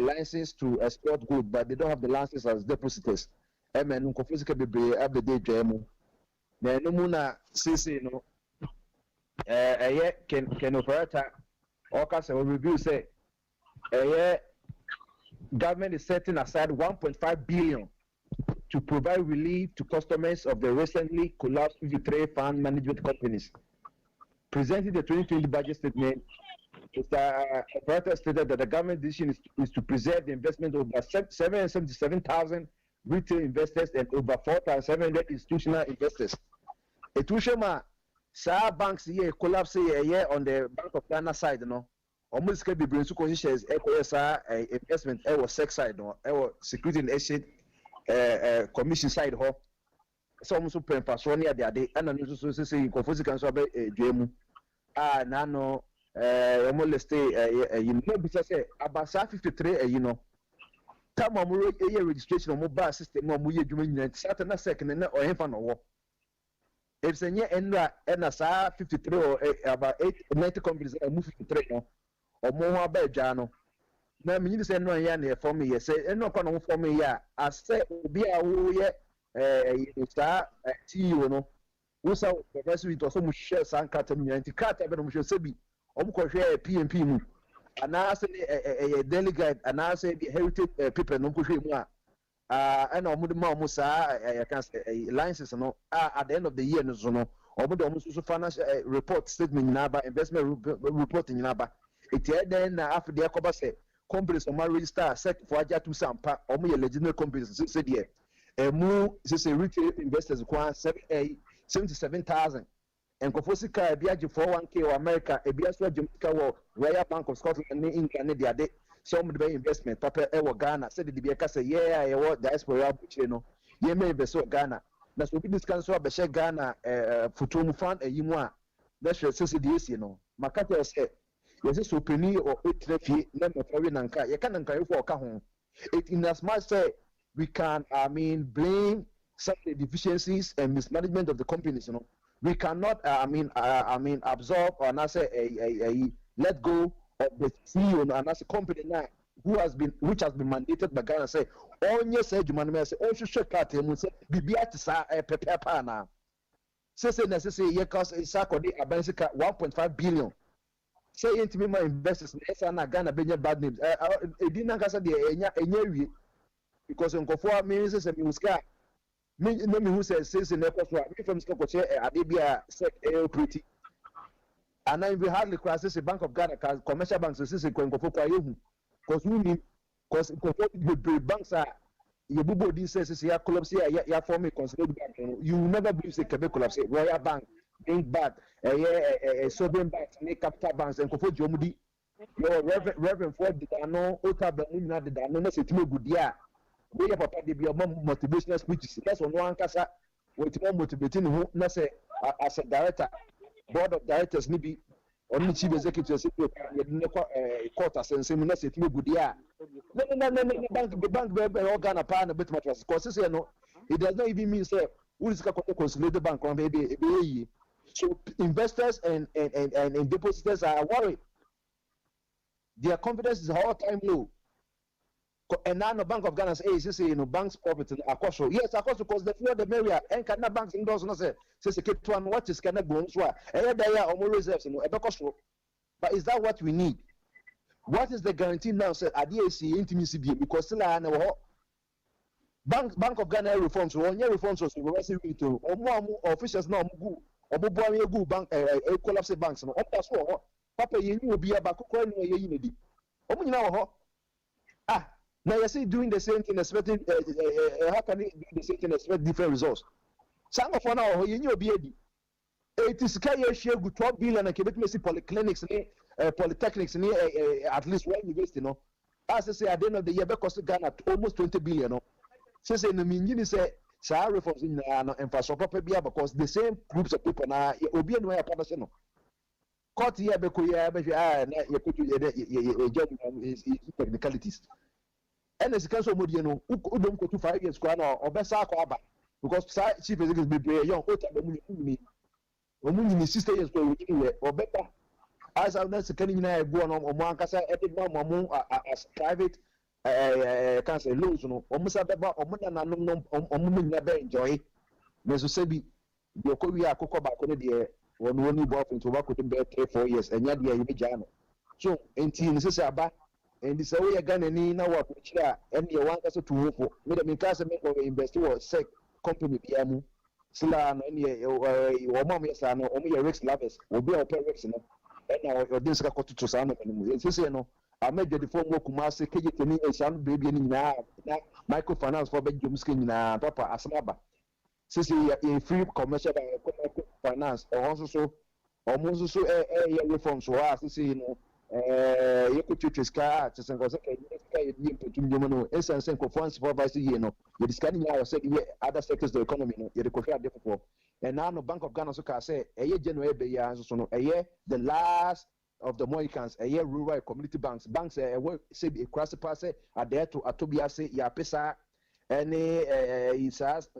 license to export good but they don't have the license as depositors men ko physical be abde dey dwemu na no mu na sisi no can operator or can review say government is setting aside 1.5 billion to provide relief to customers of the recently collapsed 53 fund management companies. Presenting the 2020 budget statement, Mr. Operator stated that the government decision is to preserve the investment of over 777,000 retail investors and over 4,700 institutional investors. Banks here collapse here on the Bank of Ghana side, no. Almost can be bring to shares investment was sex side, no. Security and Exchange Commission side, ho. So almost open for Sonia the day, and also say Kofosi can so be Jemu. Nano, almost stay because say about 53, Time registration on mobile system, Muye Jumin, Saturn second, and or infant or if say and 53 or about 90 companies move 53 no or more about jano na me say no ya na for me say no kwa no for me ya as say obi a wo ye sa CEO no wo sa professor it also mu share san kata mu yanti kata be no mu share sebi o mu ko hwe PMP mu ana say delegate ana say heritage people no ko hwe mu a and omude ma omu sa can say license no at the end of the year no so no omude omu so financial report statement nyina investment report nyina ba eti then na after the akoba say companies o ma register sec for aja to sampa omu ye legitimate companies say there mu say retail investors kwa 77,000 and Kofosika bi age 401k or America e bi aso agumika wo Royal Bank of Scotland ni England dey ade some of the investment papa Ghana said the be say diaspora buche no ye may invest Ghana na so bi discuss so be Ghana futum fund yimu a na hwe sisi the esi no makata say yes so penny or 8 na me for we nanka ye kan nanka for ka ho it in as much say we can blame some of the deficiencies and mismanagement of the companies, we cannot absorb or not say a let go of the CEO and as a company now which has been mandated by Ghana say onye say jumani say on should cut him say bibia to sa pepe na say necessary ye cost isakode abansika 1.5 billion say intimi my investors na Ghana benya bad names edina kasa de enya wie because nkofo means say me uska me who says in the course me from ska koche adebia sec pretty and then we hardly cross the Bank of Ghana commercial banks so say ko nkofo kwa yehu cause we need cause the banks are you bubo this says ya collapse ya form a consolidated bank you never believe say Quebec collapse Royal Bank Bank Bank Sovereign banks and capital banks and nkofo jomudi your reverend for the no otaba nyina de da no na setime gudia we ya papa de bi motivational speeches that's on one kasa we motivating who na say as a director board of directors ni bi on the chief executive court asensem na setime gudia no the bank be organ pa na bit mattress cause say no it does not even mean say who is ka consolidated bank on be so investors and depositors are worried. Their confidence is all time low. And now the Bank of Ghana says, bank's profit in Akosho. Yes, Akosho, because the fewer the merrier. And can banks indoors not say keep one what is cannot go on so. And there are more reserves in Ebekosho. But is that what we need? What is the guarantee now? Say ADAC intimacy because still I know Bank of Ghana reforms. One year reforms was we to officials now go bank collapse banks. Papa you will be about unity. Now you see doing the same thing, expecting how can you do the same thing, expect different results? Some of now you know be it is share good 12 billion and Quebec polyclinics, polytechnics, at least one university, As I say, at the end of the year, because Ghana almost 20 billion. So say no mean you say reforms in infrastructure because the same groups of people now obi no ya partnership no. Court here be technicalities. And as council modi no udom ko 5 years kwa na obesa akwa aba because chief executive be young ota be mu 60 years ko we obeta as of that second nyina e go no omo ankasa edit no omo as private council loans no omo sa beba omo na nanom omo nyina be enjoy meso sebi de ko wi akokọ ba ko ne de woni bo afin to ba ko be 3-4 years enya de ye be jano so enti ni se aba and this way Ghana ni na wa kuchira and ye wan kaso to wofo me de minka se me ko invest wo sec company bia mu sila no ne wo mom yes no o me risk lovers obi o pay risk no and na o din sika ko to sa no mu se no amaje de form kuma se keje teni e sha no baby ni na microfinance for be jom sika nyina papa asaba se e free commercial finance or so almost so reforms so as se no you could choose car to send us no essence and conference supervisor you discussing said other sectors of the economy no you require difficult and now no Bank of Ghana so can say January be so no the last of the Mohicans rural community banks say a cross pass are there to atobia say ya pesa any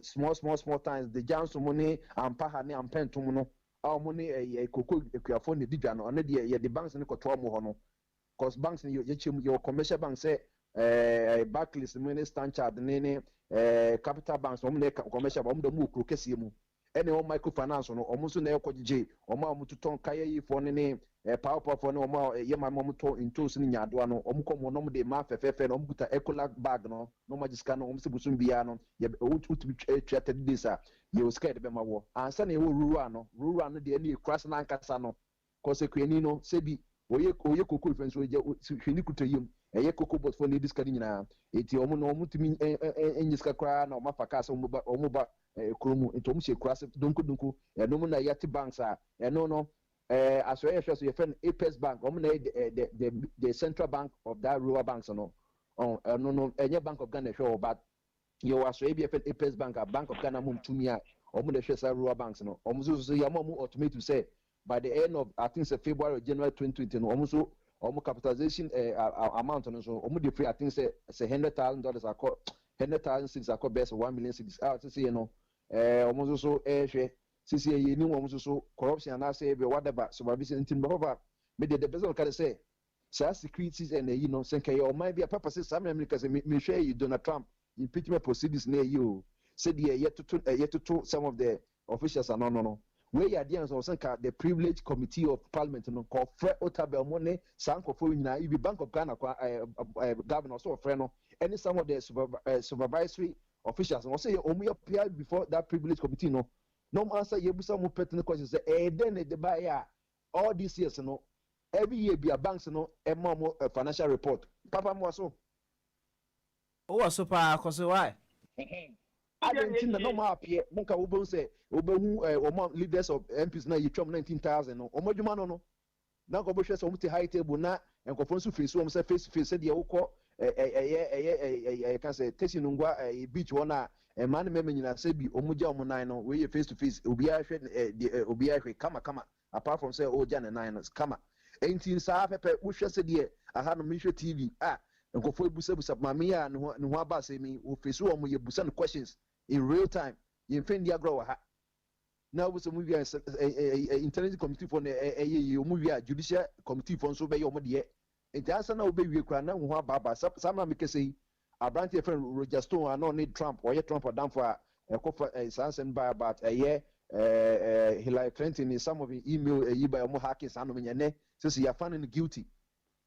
small times the jams money and pahane and pen to no our money a cocoa equiafon the digano and the banks in the because banks in your commercial bank say Barclays money Stanchard nene capital banks commercial the move crocesimu any microfinance no almost na ekojije omo ton kaya yi for ne power for no omo yema mom to into sin nyado no omo komo no de ma fefefe no buta ecola bag no magiska no omo se busum bia no ye utu treated this you scared be ma wo ansa na rural no de any crash na nkasa no cause kwani no sebi oye kokko friends we hwini kutayim kokko but for this kadi nyina eti omo no omo timi enyiska kra na omo faka so omo ba kromu entom she krase donko no na yati banks no as well as your friend Apex Bank na the central bank of that rural banks no any Bank of Ghana show but you as well be Apex Bank a Bank of Ghana mum tumi a the share rural banks no so ya mum automate to say by the end of I think say February or January 2020 no capitalization amount no so the free I think say $100,000 are called 100,000 are called best 1 million to say almost so sisi ye ni almost so corruption and say be whatever so ba bisa ntin ba me the person can say securities and say o might be a purpose some America say me share you Donald Trump impeachment proceedings near you said yet to some of the officials are no where you are there so the privilege committee of parliament no call Fred Otabel money sanko for nyina you be Bank of Ghana governor so friend no any some of the supervisory officials no say omo appear before that privilege committee no answer yebusa mu pertinent questions say then the buyer all these years no every year be a banks no a financial report papa mo so oh so pa cause why I didn't think no more appear monka wo say omo leaders of MPs na yitwam 19,000 no omo dwuma no na ko bo hwe so omo te high table na enkofo nso face wo say face to face de wokọ can say testing ngwa beach wona man me nyina say bi omo gya omo nan no we face to face obi a hwe obi a hwe kama apart from say o gya ne nan no kama enti saa pepe wo hwe se de aha no me hwe TV enkofo ebusa mama ya ne ho aba say mi o face wo mo ye busa no questions in real time you find the agro ha now we some movie intelligence committee for movie judicial committee for so be your de it answer na obe wie kra na ho aba some na make say abranti friend Roger Stone no need Trump or Trump or down for sansen by about Hillary Clinton in some of the email by mo hackers and me ne say you are finding guilty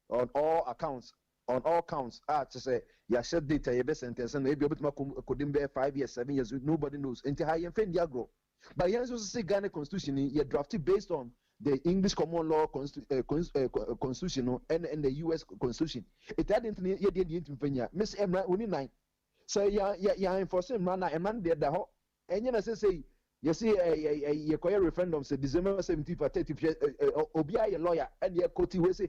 on all accounts on all counts to say you share data you be sentence and maybe obetuma kodim be 5 years 7 years nobody knows until high and the agro but yes also say Ghana constitution you drafted based on the English common law constitution and the US constitution it hadn't you didn't miss Emra only 9 so ya enforce Emra and there the ho and you say you see a referendum say December 17th for 30th obia a lawyer and your koti we say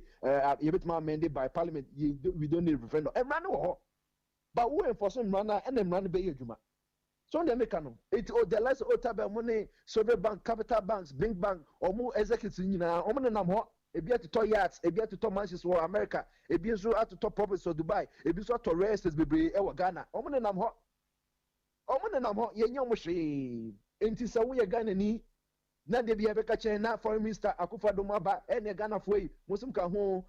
you bit amended by parliament we don't need referendum and run no but we enforce Emra and them run be adwuma so they make no it the last otabe money Soviet bank capital banks bank omo executives nyina omo nam ho ebi atoto yachts ebi atoto mansions for America ebi nso atoto properties for Dubai ebi nso atoto real estate bebre e wo Ghana omo nam ho yenye omo hwe enti sa wo ye Ghana ni na de bia beka chen na foreign minister Akufo-Addo maba ene Ghana fo yi musum ka ho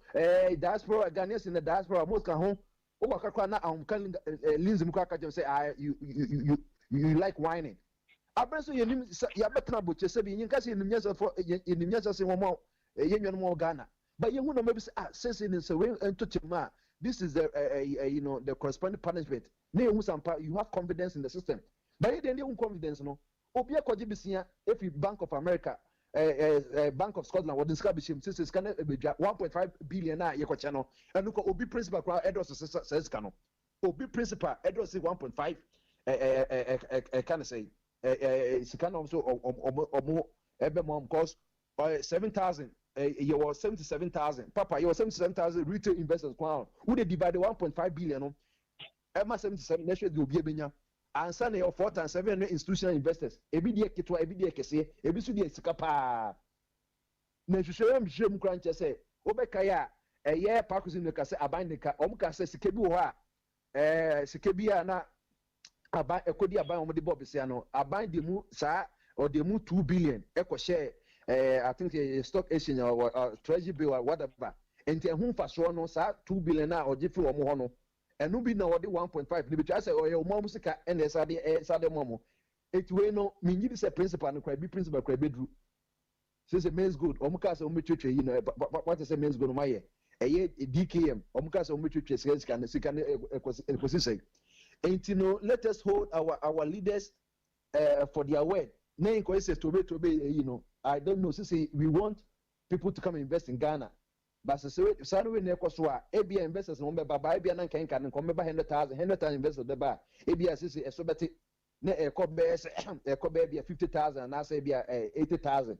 diaspora Ghanaians in the diaspora most ka ho o wakakwa na kan linzi mu ka ka say you like whining abenso yenim ya betna boche se bi nyinka se yenim nyasa se wo yenwon mo Ghana but yehu no maybe say in so we entotima this is the you know the corresponding punishment na yehu sampa you have confidence in the system but you dey confidence no obi akoje bisia if Bank of America Bank of Scotland what this bishim since is kana 1.5 billion na yekoche no enu ko obi principal kwa edos says kano obi principal edos 1.5 can say can also ebe mom cost 7,000 you was 77,000 papa you was 77,000 retail investors crown who they divide 1.5 billion no ema 77 next do obi ebenya ansa na your 4 times 7 institutional investors ebi die ketwa ebi die kese ebi su die sika pa na hwehwe mhwem kran che say obeka ya eye pakusin no kase aban ne ka omka say sika bi wo ha sika bi na aban ekodi aban omde bob sia no aban de mu sa or de mu 2 billion eko share I think stock exchange or treasury bill or whatever enti ehun faso no sa 2 billion na ojefi wo mo ho no enu bi na wode 1.5 ni bi twa say oye mo musika ene sa de mo eti we no minyi bi say principal no kwa bi principal kwa bedru say men's good omuka say omutwetwe yi no what say men's good no maye eye DKM omuka say omutwetwe sika na ekosi say enti no let us hold our leaders for their word na inko say to be you know I don't know say we want people to come and invest in Ghana but say we na ekoso a ebia investors no beba ba ebia na nkan nko beba 100,000 investors beba ebia say esobeti na ekobe 50,000 na say ebia 80,000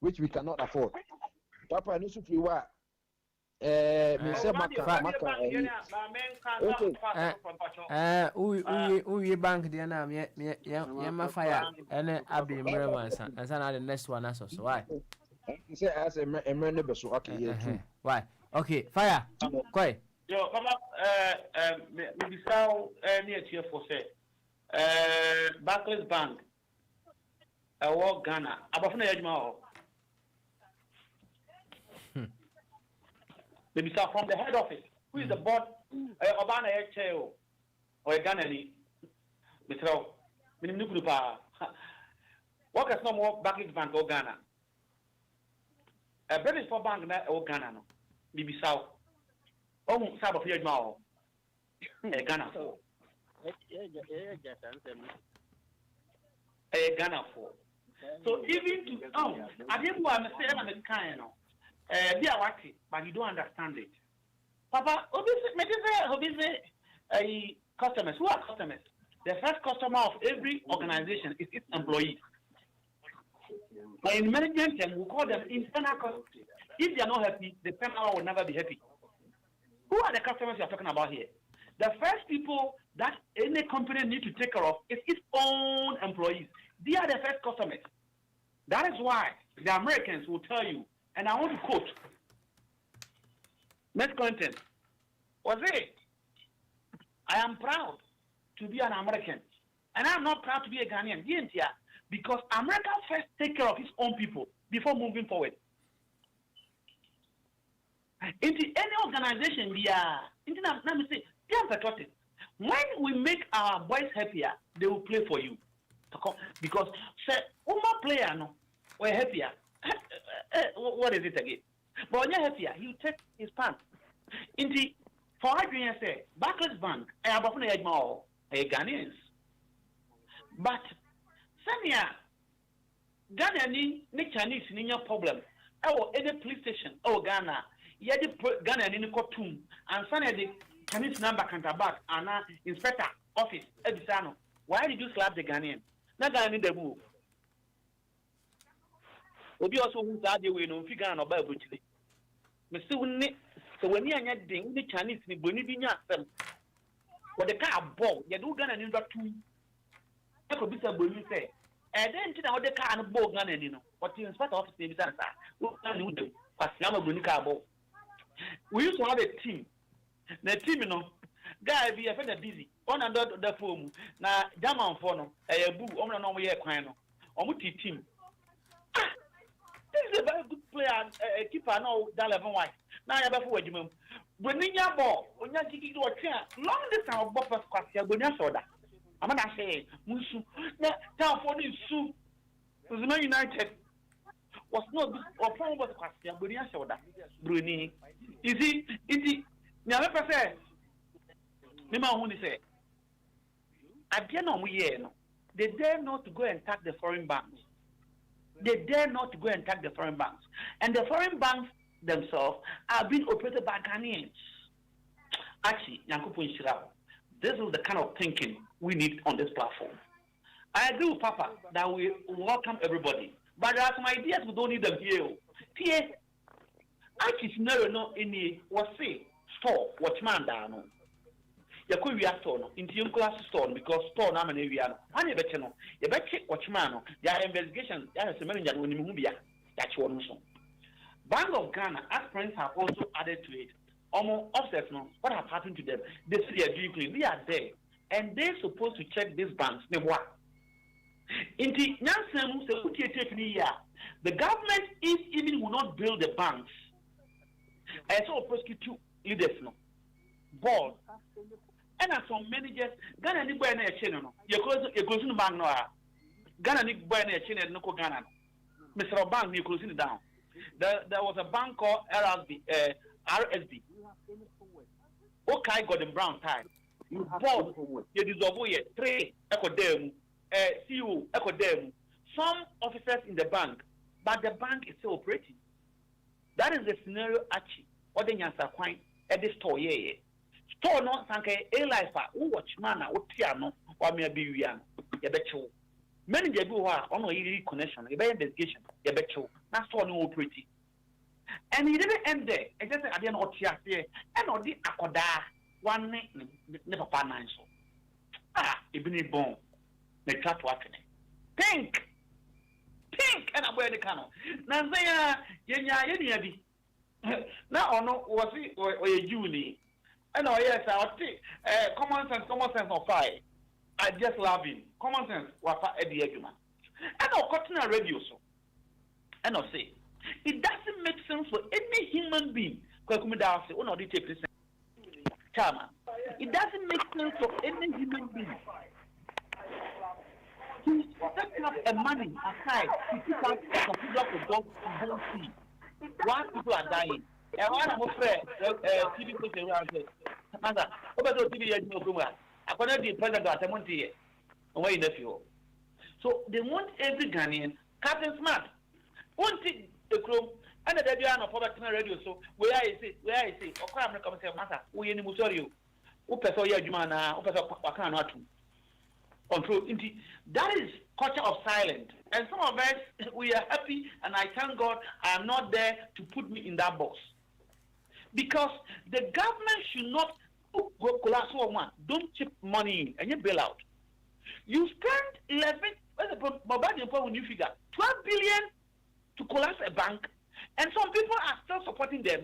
which we cannot afford papa no so free wa me say maka we bank there na me ma fire ene abi mrewansa ansa na the next one aso so why say as a ne be so okay yeah true why okay fire koi yo papa me bisaw ni etie for say Barclays Bank wo Ghana abafuna yadwuma ho maybe from the head office who is the board obana chair or Ghana ni mitro minim nukuru pa what is no more Barclays Bank or Ghana British for bank na o Ghana no bibi saw o sabo fi adwuma o Ghana for Ghana for So even to I didn't want to say I'm a kind of be a watty, but you don't understand it. Papa, obviously, customers. Who are customers? The first customer of every organization is its employees. But in management terms, we call them internal customers. If they are not happy, the external will never be happy. Who are the customers you are talking about here? The first people that any company need to take care of is its own employees. They are the first customers. That is why the Americans will tell you, and I want to quote, next content, was it? I am proud to be an American, and I am not proud to be a Ghanaian. Because America first take care of its own people before moving forward. Into any organization, let me say, they are patriotic. When we make our boys happier, they will play for you. Because say, Uma player no, we're happier. What is it again? But when you're happier, you take his pants. Into for Adrian say, Barclays Bank, I have often had more Ghanaians. But Sanya, Ghana ni Chinese ni your problem. Any police station, Ghana. Yeah, the Ghana in the courtroom and Sunday the Chinese number counterback and inspector office Edisano. Why did you slap the Ghanaian? Not Ghana need the move. Obi also who's that way no figure and about butchery. Mr. Winnie, so when you are getting the Chinese ni Bonivinia them. But the car ball, you do Ghana in the two. I could be some Boni say. And then to the car and ball Ghana, you know. What the inspector office is answer. Who can do them? But Yama Bonica ball. We used to have a team. The team, you know, guy be a friend busy. On and the phone. Now, German phone, a boo, on we are crying. On team. This is a very good player, a keeper, no, Dalavan White. Now, I have a forward. When in your ball, when you're taking to a chair, long distance of Boppers Quasia, when you're soda. I'm going to say, Musu, now for this soup, was not United. Was not or from was Quasia, when you're soda. Bruni. Is it? Never say. Nima only say. At the end of the year, they dare not to go and attack the foreign banks. They dare not to go and attack the foreign banks. And the foreign banks themselves are being operated by Ghanaians. Actually, Yankupo Inshirao, this is the kind of thinking we need on this platform. I agree with Papa that we welcome everybody. But there are some ideas we don't need them here. Here, actually, no, any was say store, watchman down. You could be a store in the class store because store name and area. And you bet no, you bet check watchman. There are investigations. There is a manager when you move here. That's one also. Bank of Ghana, as friends have also added to it. Almost offset no. What has happened to them? They say they are doing clean. They are there, and they're supposed to check these banks. They what? In the the government is even will not build the banks. And so prosecute leaders no. Board. And as some managers, Ghana ni boy na chain no. You close the bank no. Ghana ni boy na chain no ko Ghana. Mr. Bank you closing it down. There was a bank called RSB. Okay, Gordon Brown time. You board, you dissolve it. 3 echo them, CEO echo them. Some officers in the bank, but the bank is still operating. That is the scenario actually. What the answer quite at the store, yeah. Store no sanke a life who watchman or piano or maybe we are. You bet you. Many of you are on a connection, a investigation, you bet you. That's all no pretty. And he didn't end there. I just said, I didn't know what here. And all the Akoda, one never nine so. Even a bone. They try to happen. Pink, and I wear the canoe. Now, they now, no, was it or a Julie? And oh, yes, I'll take common sense of fire. I just love him. Common sense was at the argument. And I'll continue radio so. And I'll say, it doesn't make sense for any human being. It doesn't make sense for any human being to set up a money aside to keep out a computer for dogs to don't see. Why people are dying? And one of my friends, TV station around says, Mother, over the TV, I cannot be president of Monty. Away in the field. So they want every Ghanaian Captain Smart. One thing the crew and the debut of poverty radio. So where I say, or come and say, Master, we in Musorio, Upeso Yajumana, Upeso Wakano. Control. That is culture of silence. And some of us, we are happy, and I thank God I am not there to put me in that box. Because the government should not go collapse one. Don't chip money in and you bail out. You spend 11, when you figure 12 billion to collapse a bank, and some people are still supporting them.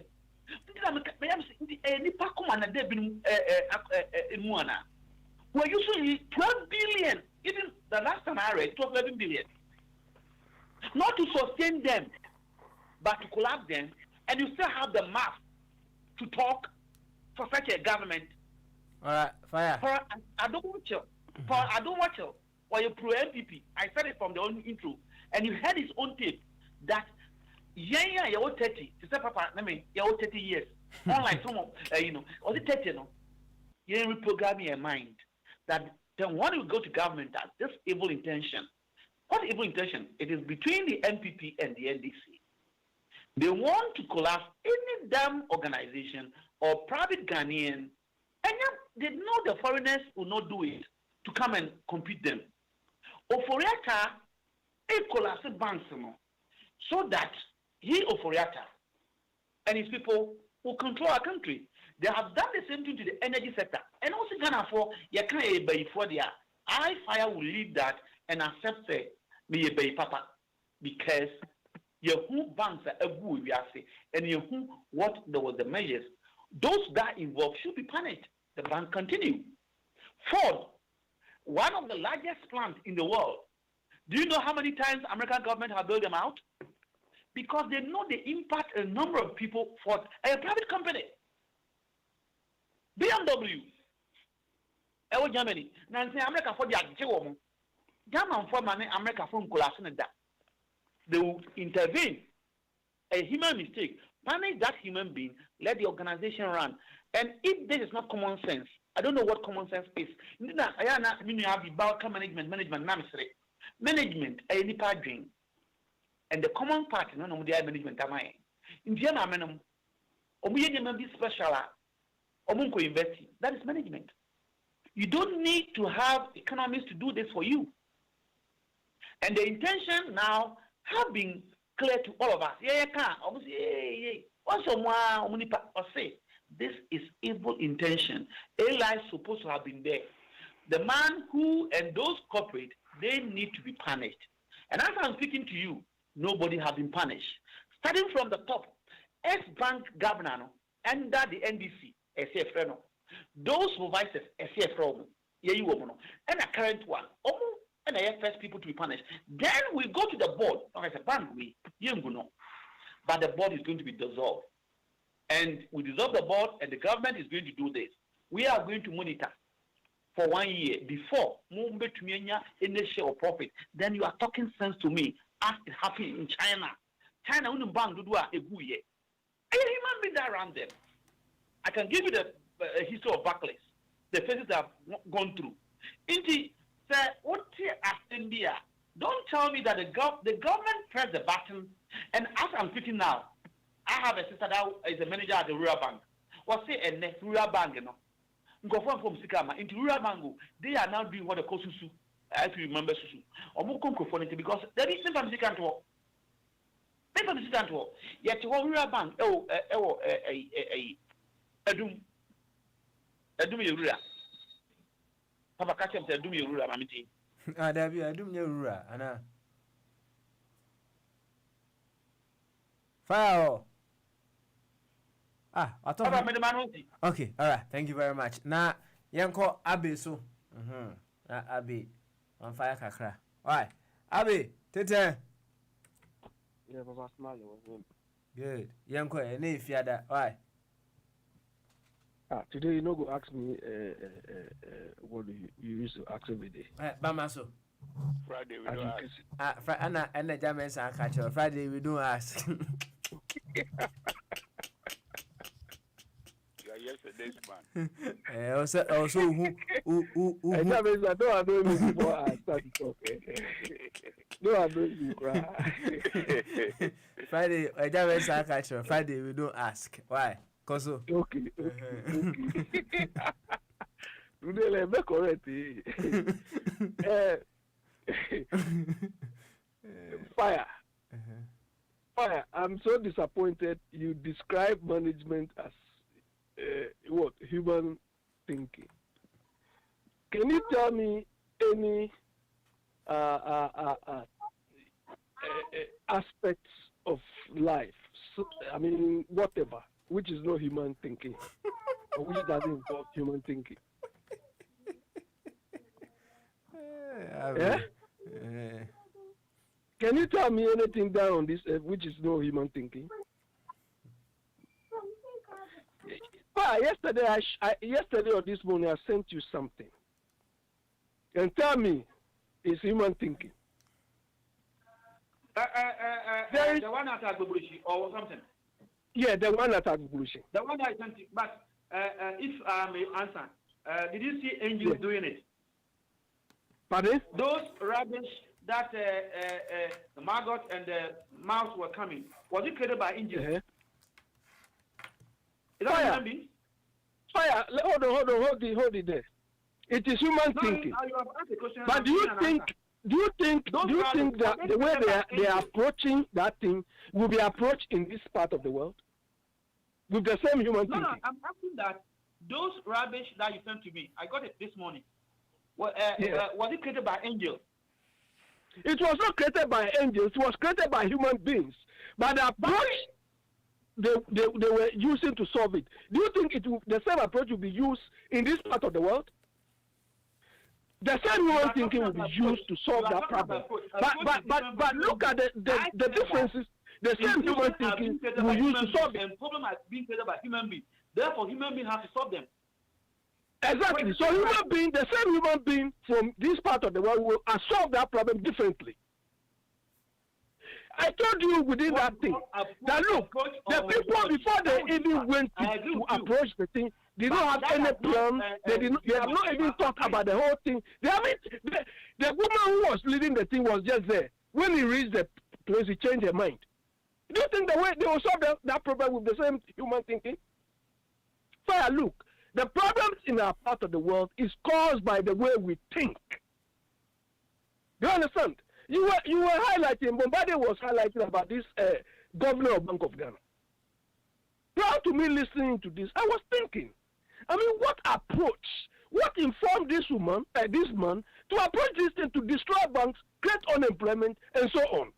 We're usually 12 billion. Even the last time I read, it was 11 billion. Not to sustain them, but to collapse them, and you still have the mouth to talk for such a government. All right, fire. For I don't watch you. For I don't watch you. Or you pro MPP. I said it from the own intro, and you had his own tape that you're 30. To say, Papa, I mean, you're 30 years. Unlike some of was it 30? No, you didn't reprogram your mind that then when you go to government, that this evil intention. What evil intention? It is between the NPP and the NDC. They want to collapse any damn organization or private Ghanaian, and yet they know the foreigners will not do it to come and compete them. Oforiata, it collapses banks, so that he, Oforiata, and his people will control our country. They have done the same thing to the energy sector. And also Ghana for before I fire will lead that and accept me a papa because who banks are good we are say and who what there was the measures. Those that involved should be punished. The bank continue. Ford, one of the largest plants in the world. Do you know how many times American government have built them out? Because they know the impact a number of people for a private company. BMW, Germany. Now, America for the German for money, America from collapsing that. They will intervene. A human mistake, punish that human being, let the organization run. And if this is not common sense, I don't know what common sense is. You have about management, management, a nipa dream. And the common part, no, the management. In Vienna, Bogyae Special. Investing. That is management. You don't need to have economists to do this for you. And the intention now have been clear to all of us. This is evil intention. A is supposed to have been there. The man who and those corporate, they need to be punished. And as I'm speaking to you, nobody has been punished. Starting from the top, ex-bank governor under the NDC. Those supervisors, and a current one, and I first people to be punished. Then we go to the board. Like I said, but the board is going to be dissolved, and we dissolve the board, and the government is going to do this. We are going to monitor for 1 year before move to me any share of profit. Then you are talking sense to me as it happened in China. China wouldn't ban to do a good year. A human being around them. I can give you the history of Barclays, the phases that have gone through. Indeed, what India? Don't tell me that the government pressed the button, and as I'm sitting now, I have a sister that is a manager at the rural bank. What's say a rural bank, Go from Sikama into rural bank. They are now doing what they call susu. If you remember susu, or more conformity because there is sometimes you can't walk. Maybe you can't walk. Yet you rural bank. Adum Yura. Papa catch him to Adum Yura, Mammy. Ah, there be Adum Yura, Anna. Fire. I thought I made a man. Okay, all right, thank you very much. Now, Yanko Abbey, so. Abbey on fire kakra. All right, Abbey, Tete. Yeah, Papa Smiley was him. Good. Yanko, and if you had that, why? Today you no go ask me what do you used to ask me today. Bamaso. Friday we don't ask. Anna and the Germans are catcher. Friday we don't ask. You are yesterday's man. Also who I don't know before I start to talk. No, I know you cry. Friday, Friday we don't ask. Why? Cause Okay. Today, let me correct. Fire. Fire. I'm so disappointed. You describe management as what? Human thinking. Can you tell me any aspects of life? So, I mean, whatever, which is not human thinking, or which doesn't involve human thinking. Yeah? Can you tell me anything down on this which is no human thinking? Yesterday, yesterday or this morning, I sent you something. And tell me, it's human thinking. The one at Agbobushi or something. Yeah, the one at Agbobushi. The one I sent you. But if I may answer, did you see angels doing it? Pardon? Those rubbish that the maggot and the mouse were coming, was it created by angels? Uh-huh. Is that human being? Fire! Hold it there. It is human thinking. But do you think that the way they are approaching that thing will be approached in this part of the world with the same human thinking? No, I'm asking that those rubbish that you sent to me, I got it this morning. Was it created by angels? It was not created by angels. It was created by human beings. But the approach they were using to solve it. Do you think the same approach will be used in this part of the world? The same human thinking will be used to solve that problem. But look at the differences. The same human thinking will use to solve it. The problem has been created by human beings. Therefore, human beings have to solve them. Exactly. So the same human being from this part of the world will solve that problem differently. I told you within that thing that look, the people before they even went to approach the thing, they don't have any plan. They have not even talked about the whole thing. They haven't. The woman who was leading the thing was just there. When he reached the place, he changed her mind. Do you think the way they will solve that problem with the same human thinking? Fire, look, the problems in our part of the world is caused by the way we think. Do you understand? You were highlighting, Bombade was highlighting about this governor of Bank of Ghana. Prior to me listening to this, I was thinking, I mean, what approach, what informed this man to approach this thing to destroy banks, create unemployment, and so on?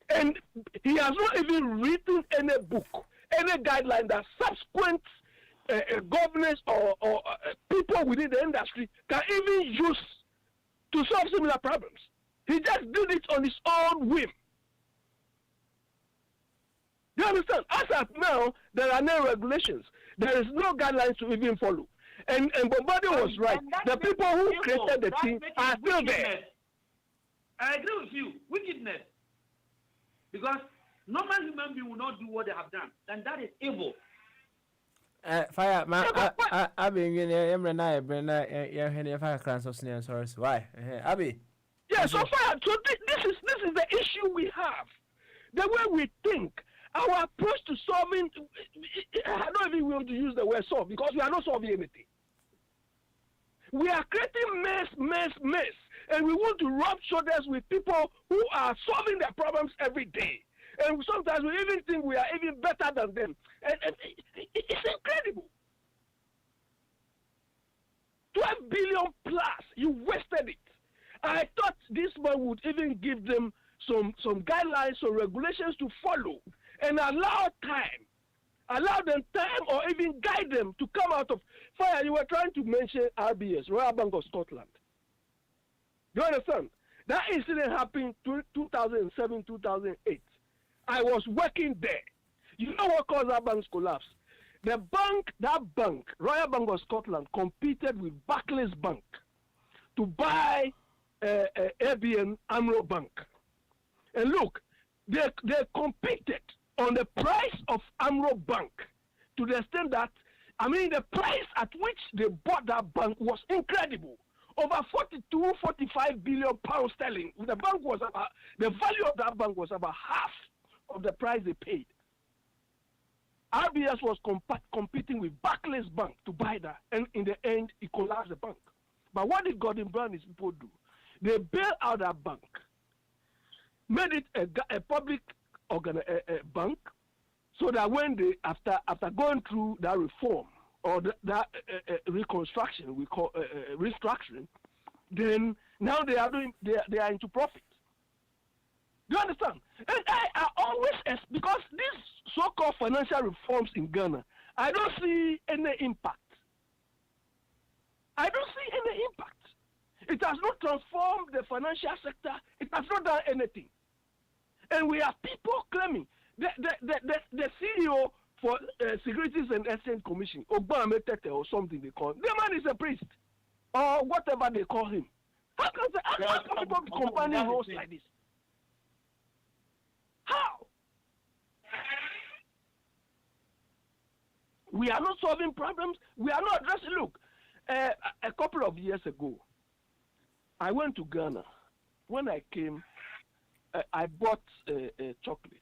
And he has not even written any book, any guideline that subsequent governors or people within the industry can even use to solve similar problems. He just did it on his own whim. You understand? As of now, there are no regulations. There is no guidelines to even follow. And Bombade was right. The people who created the thing are still there. I agree with you. Wickedness. Because normal human being will not do what they have done. And that is evil. Fire, man. I've been in fire class of snails. Why? Abby. Yeah, so far, so this is the issue we have. The way we think, our approach to solving, I don't even want to use the word solve because we are not solving anything. We are creating mess, and we want to rub shoulders with people who are solving their problems every day. And sometimes we even think we are even better than them. And it's incredible. 12 billion plus, you wasted it. I thought this man would even give them some guidelines or regulations to follow and allow them time or even guide them to come out of fire. You were trying to mention RBS, Royal Bank of Scotland. Do you understand? That incident happened in 2007, 2008. I was working there. You know what caused that bank's collapse? That bank, Royal Bank of Scotland, competed with Barclays Bank to buy ABN AMRO Bank. And look, they competed on the price of AMRO Bank to the extent that, I mean, the price at which they bought that bank was incredible. over 42, 45 billion pounds sterling. The value of that bank was about half of the price they paid. RBS was competing with Barclays Bank to buy that, and in the end, it collapsed the bank. But what did Gordon Brown and his people do? They bailed out that bank, made it a public bank, so that when they after going through that reform or that reconstruction, we call restructuring, then now they are into profit. Do you understand? And I always because these so-called financial reforms in Ghana, I don't see any impact. I don't see any impact. It has not transformed the financial sector. It has not done anything. And we have people claiming the CEO for Securities and Exchange Commission, Obama Tete or something they call him. The man is a priest or whatever they call him. How can people be combining roles like this? How? We are not solving problems. We are not addressing. Look, a couple of years ago, I went to Ghana. When I came, I bought a chocolate,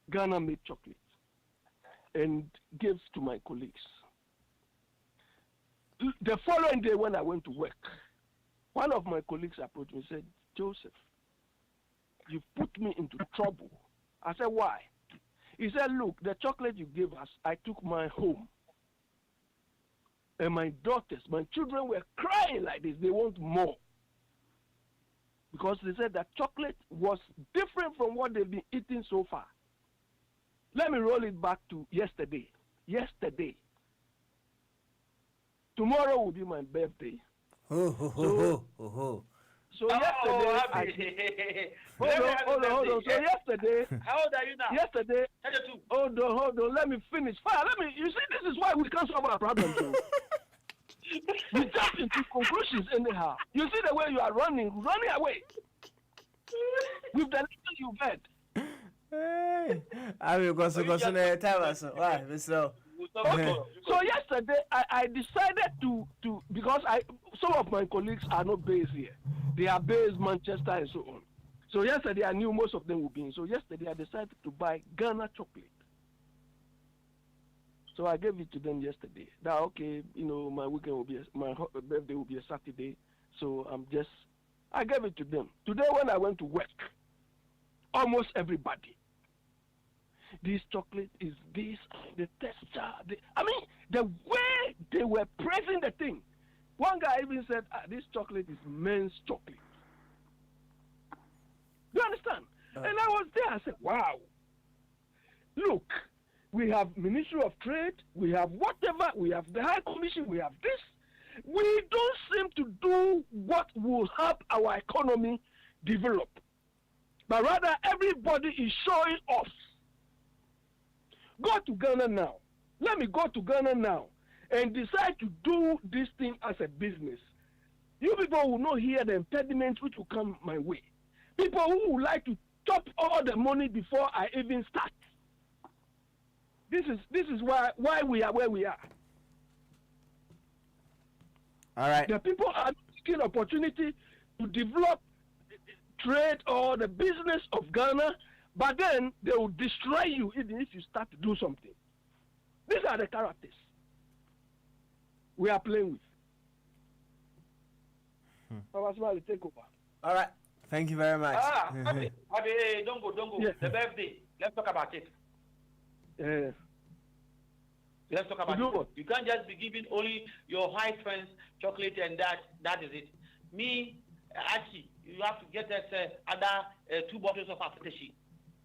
Ghana-made chocolate, and gave to my colleagues. The following day when I went to work, one of my colleagues approached me and said, Joseph, you put me into trouble. I said, why? He said, look, the chocolate you gave us, I took mine home. And my daughters, my children were crying like this. They want more. Because they said that chocolate was different from what they've been eating so far. Let me roll it back to yesterday. Yesterday. Tomorrow will be my birthday. So yesterday, hold on. So yesterday, how old are you now? Yesterday, 32. Hold on. Let me finish. Fine. You see, this is why we can't solve our problems. We jump into conclusions anyhow. You see the way you are running away with the little you read. Hey, I will go to tell us why. So yesterday I decided to because some of my colleagues are not based here. They are based Manchester and so on. So yesterday I knew most of them would be in. So yesterday I decided to buy Ghana chocolate. So I gave it to them yesterday. That okay, my weekend will be my birthday will be a Saturday. So I gave it to them. Today when I went to work, almost everybody. This chocolate is this, the texture. The way they were praising the thing. One guy even said, this chocolate is men's chocolate. Do you understand? And I was there. I said, wow. Look, we have Ministry of Trade. We have whatever. We have the High Commission. We have this. We don't seem to do what will help our economy develop. But rather, everybody is showing off. Go to Ghana now. Let me go to Ghana now and decide to do this thing as a business. You people will not hear the impediments which will come my way. People who would like to chop all the money before I even start. This is why we are where we are. All right. The people are taking opportunity to develop trade or the business of Ghana, but then they will destroy you even if you start to do something. These are the characters we are playing with. Take over. All right. Thank you very much. Abi, don't go. Yes. The birthday. Let's talk about it. Let's talk about it. You can't just be giving only your high friends chocolate and that is it. Me, actually, you have to get us other 2 bottles of aftershave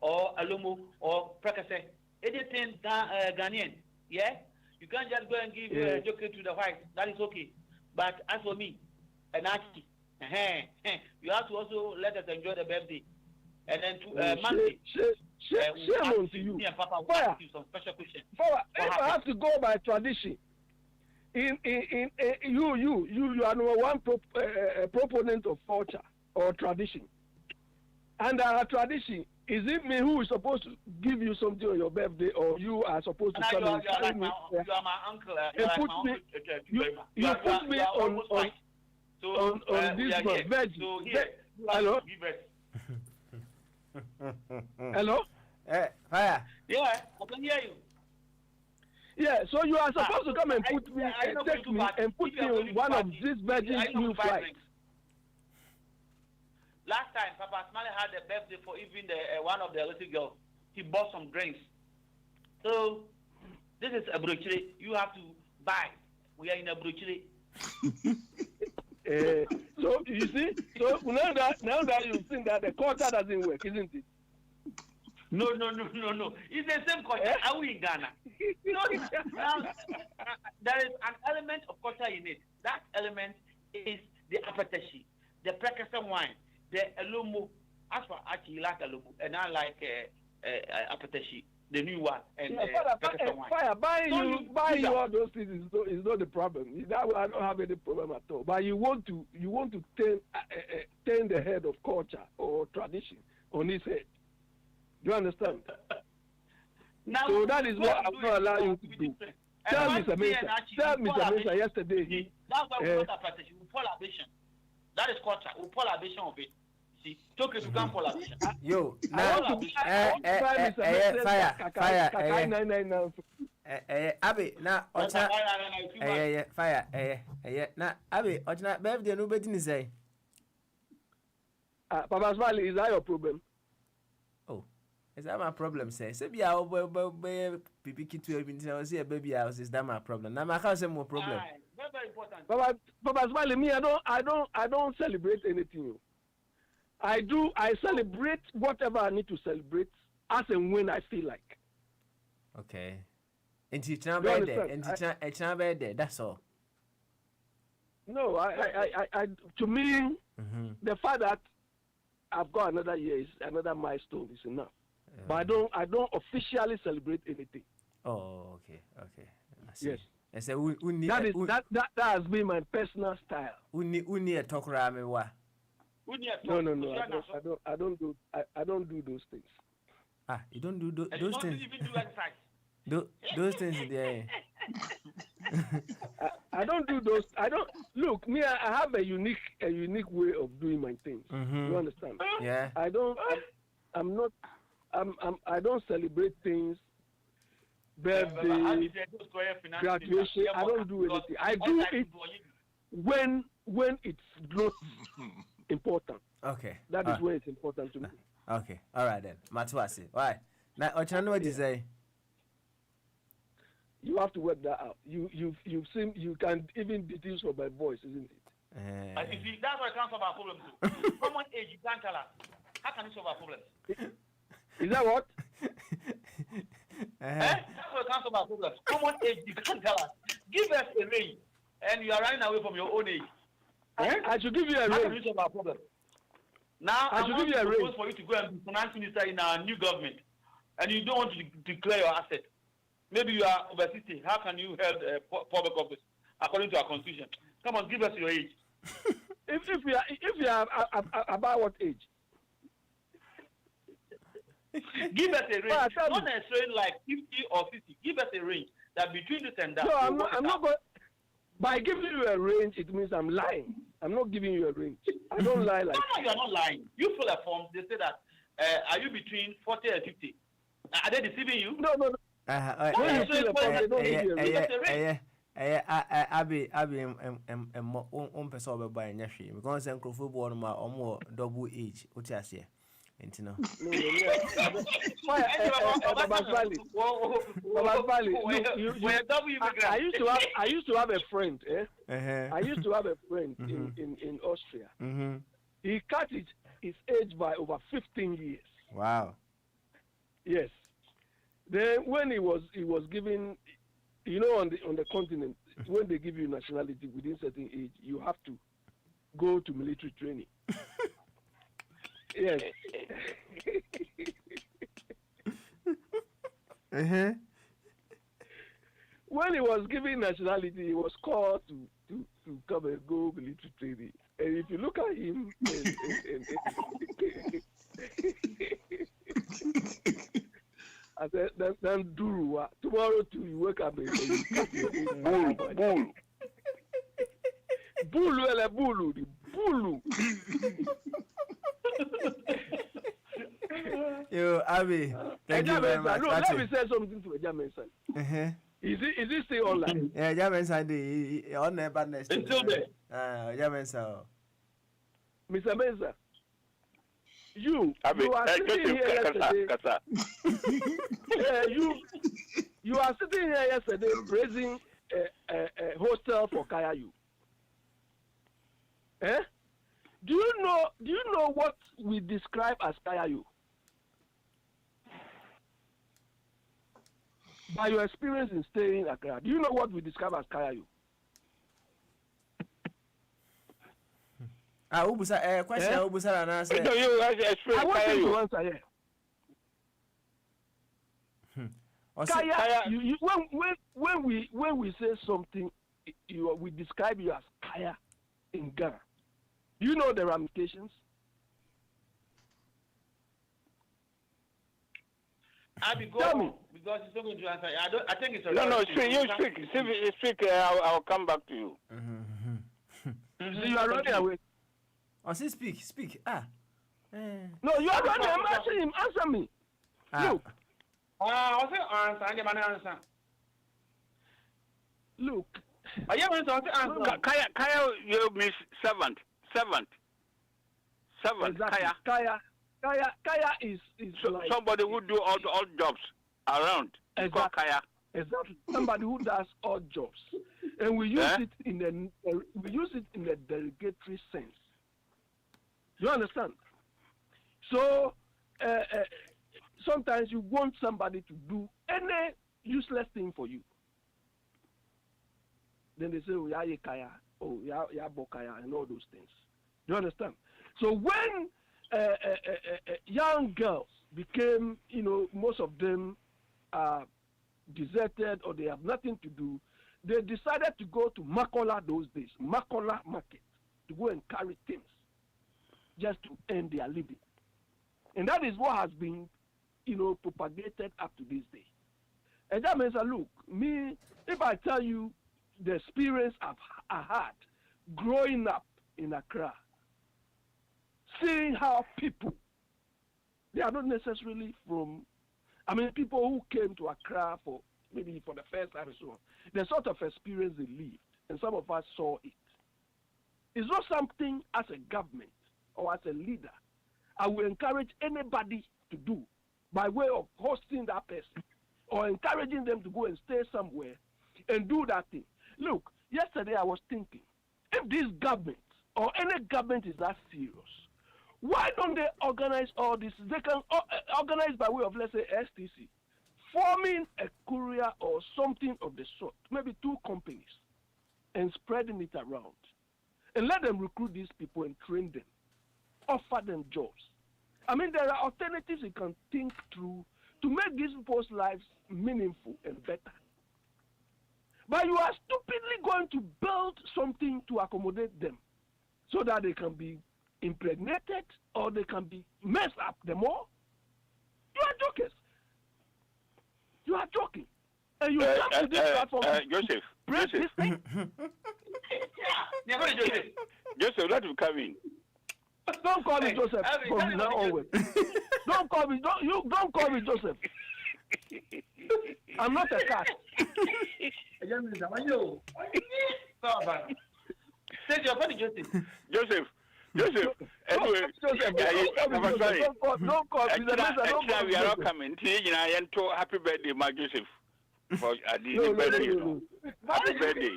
or alomo or prekase. Anything Ghanaian, yeah? You can't just go and give chocolate to the white. That is okay. But as for me, and actually, you have to also let us enjoy the birthday. And then to Monday, shame to you. Me and Papa will ask you some special questions. If I have to go by tradition, you are number one proponent of culture or tradition. And our tradition, is it me who is supposed to give you something on your birthday, or you are supposed to come and tell me? You are my uncle. You put me on this are one, here. Virgin. So here, Hello? give us. Hello? Fire. Yeah, I can hear you. Yeah, so you are supposed to come and put me, take me and put me on one of these Virgin new flights. Last time, Papa Smiley had a birthday for even the one of the little girls. He bought some drinks. So, this is a brochure. You have to buy. We are in a brochure. So, you see, so now that you've seen that the culture doesn't work, isn't it? No. It's the same culture. Are we in Ghana? No, now, there is an element of culture in it. That element is the apetition, the Prekasa wine, the Elomo. As for actually, you like Elomo, and I like apetition, the new one, and Prekasa wine. Fire, buying you all those things is not the problem. That I don't have any problem at all. But you want to turn the head of culture or tradition on his head. Do you understand? Now, so that is what I'm not allowing you to do. Tell Mr. Mensah yesterday. That's why we want appreciation. We pull ambition. That is culture. We pull ambition of it. See, talk to come pull ambition. Yo, Abi, now, fire, now, Abi, Ochna, birthday, nobody is say. Papa Smiley, is that your problem? Is that my problem, say? Say, be our baby kid to have been say a baby house. Is that my problem? Now, my house is more problem. Very important. Papa Smiley, me, I don't celebrate anything. I celebrate whatever I need to celebrate as and when I feel like. Okay. And it's not bad there. And it's not bad there. That's all. No, I to me, the fact that I've got another year, another milestone is enough. But I don't officially celebrate anything. Oh, okay. I see. Yes. I say that has been my personal style. Uni a talk rame wa. No. I don't do those things. Ah, you don't do those things. Even do exercise. Those things there. I don't do those. I don't look. Me, I have a unique way of doing my things. You understand? Yeah. I don't celebrate things. Birthday, graduation. I don't do anything. I do it when it's not important. Okay. That is when it's important to me. Okay. All right then. Matuasi. Why? Now, what you say? You have to work that out. You've seen. You can even deduce from my voice, isn't it? You see, that's why I can't solve our problem too. Common age, you can't tell us. How can you solve our problem? Is that what? That's why I can't solve our problem. Common age, you can't tell us. Give us a range, and you are running away from your own age. I should give you a range. How can you solve our problem? Now, I should give you a range for you to go and be finance minister in our new government, and you don't want to declare your asset. Maybe you are over 60. How can you hold public office according to our constitution? Come on, give us your age. if you are about what age? Give us a range. Not necessarily like 50 or 60. Give us a range that between this and that. No, I'm not going. By giving you a range, it means I'm lying. I'm not giving you a range. I don't lie like. No, you are not lying. You fill a form. They say that. Are you between 40 and 50? Are they deceiving you? No. Abi person obe buy nyahwe because enkrofo bo no ma omo double age oti ase enti no I used to have a friend I used to have a friend in Austria. He cut his age by over 15 years. Wow. Yes. Then when he was given, on the continent, when they give you nationality within certain age, you have to go to military training. Yes. When he was given nationality, he was called to come and go military training. And if you look at him, I said, then do tomorrow too. You wake up and you bull. Zulu. Yo, Abby, thank you very much. Look, let me say something to Ejamin son. Is he still online? Yeah, Ejamin son, on the bad next. It's still there. Ejamin son. Mr. Mensah, you are sitting here yesterday. You are sitting here yesterday praising a hostel for Kaya you. Eh? Do you know what we describe as Kaya you? By your experience in staying in Accra, do you know what we describe as Kaya you? Ubusa, question, Ubusa, and answer. I want you to answer here. Kaya, when we say something, we describe you as Kaya in Ghana. Do you know the ramifications? Tell me. Because it's not going to answer. I think it's a No, speak. You speak. I'll come back to you. So you are running away. Oh, say speak. No, you are running. I'm asking him. Answer me. Look. I was answer. Look. Kaya, you means servant. Exactly. Kaya is so, like somebody who do all jobs around. Exactly. Called Kaya. Exactly. Somebody who does all jobs, and we use it in a derogatory sense. You understand? So sometimes you want somebody to do any useless thing for you. Then they say, "Oh, yeah, Kaya, oh, yeah, Bokaya," and all those things. You understand? So when young girls became, most of them deserted or they have nothing to do, they decided to go to Makola those days, Makola market, to go and carry things just to earn their living. And that is what has been, propagated up to this day. And that means, look, me, if I tell you the experience I had growing up in Accra, seeing how people, they are not necessarily from, people who came to Accra maybe for the first time and so on, the sort of experience they lived, and some of us saw it. It's not something as a government or as a leader I will encourage anybody to do by way of hosting that person or encouraging them to go and stay somewhere and do that thing. Look, yesterday I was thinking, if this government or any government is that serious, why don't they organize all this? They can organize by way of, let's say, STC, forming a courier or something of the sort, maybe 2 companies, and spreading it around. And let them recruit these people and train them, offer them jobs. There are alternatives you can think through to make these people's lives meaningful and better. But you are stupidly going to build something to accommodate them so that they can be impregnated or they can be messed up the more. You are jokers. You are joking. And you come to this platform. Joseph. This thing. Joseph, let him come in. Don't call me Joseph from now onward. Don't call me Joseph. I'm not a cat. Say your body, Joseph. Joseph. Anyway, don't call me. We are not coming. Happy birthday, my Joseph. For birthday. No. Happy birthday.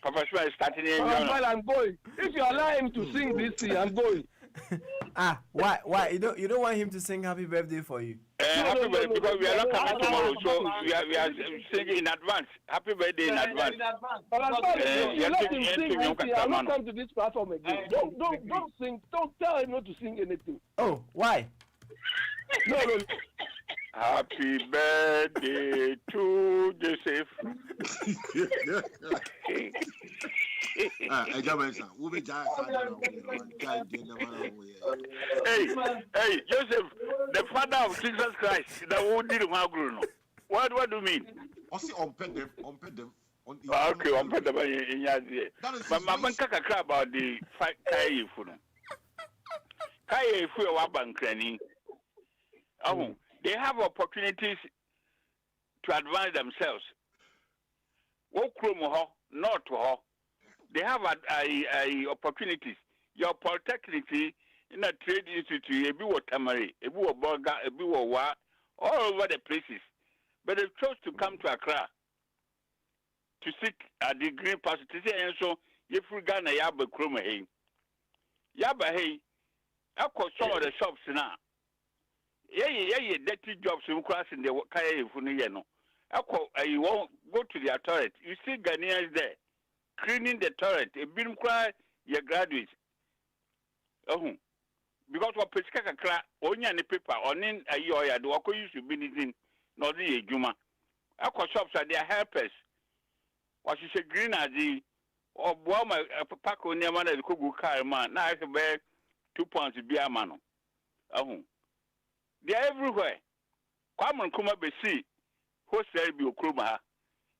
Papa Shua is starting in I'm going. If you allow him to sing this thing, I'm going. Why? You don't want him to sing happy birthday for you? Happy birthday, because we are not coming tomorrow, so we are singing in advance. Happy birthday in advance. But I'm sorry, you let him sing anything. I'll not come to this platform again. Don't sing. Don't tell him not to sing anything. Oh, why? No. Happy birthday to Joseph. Hey, Joseph, the father of Jesus Christ, the one did Magruno. What do you mean? On pet them. On Okay, I'm better in Yazi. But my man kaka about the fight Kai Funo. Kai Fu Wabankrani. Oh, they have opportunities to advance themselves. What Krumo, not to her. They have opportunities. Your polytechnic in a trade institute, a biwa tamari, a biwa burger, a biwa wa, all over the places. But they chose to come to Accra to seek a degree pass. To say, and so, if we Ghana Yaba Kruma hey. Yaba hey, I call some of the shops now. Yeah, dirty jobs in class in the Kaya Funiyano. I call you won't go to the toilet. You see Ghanaians there cleaning the toilet. A bin cry, your graduates. Oh, because what Pesca crack, only any paper, on in a year, the worker used to be in not the Juma. I call shops are their helpers. What she said, green as the or Boma, a pack on your man, the Kugu car man. Now I can bear 2 pounds to be a man. Oh, they are everywhere. Come on, come up and see. Who said be Okruma?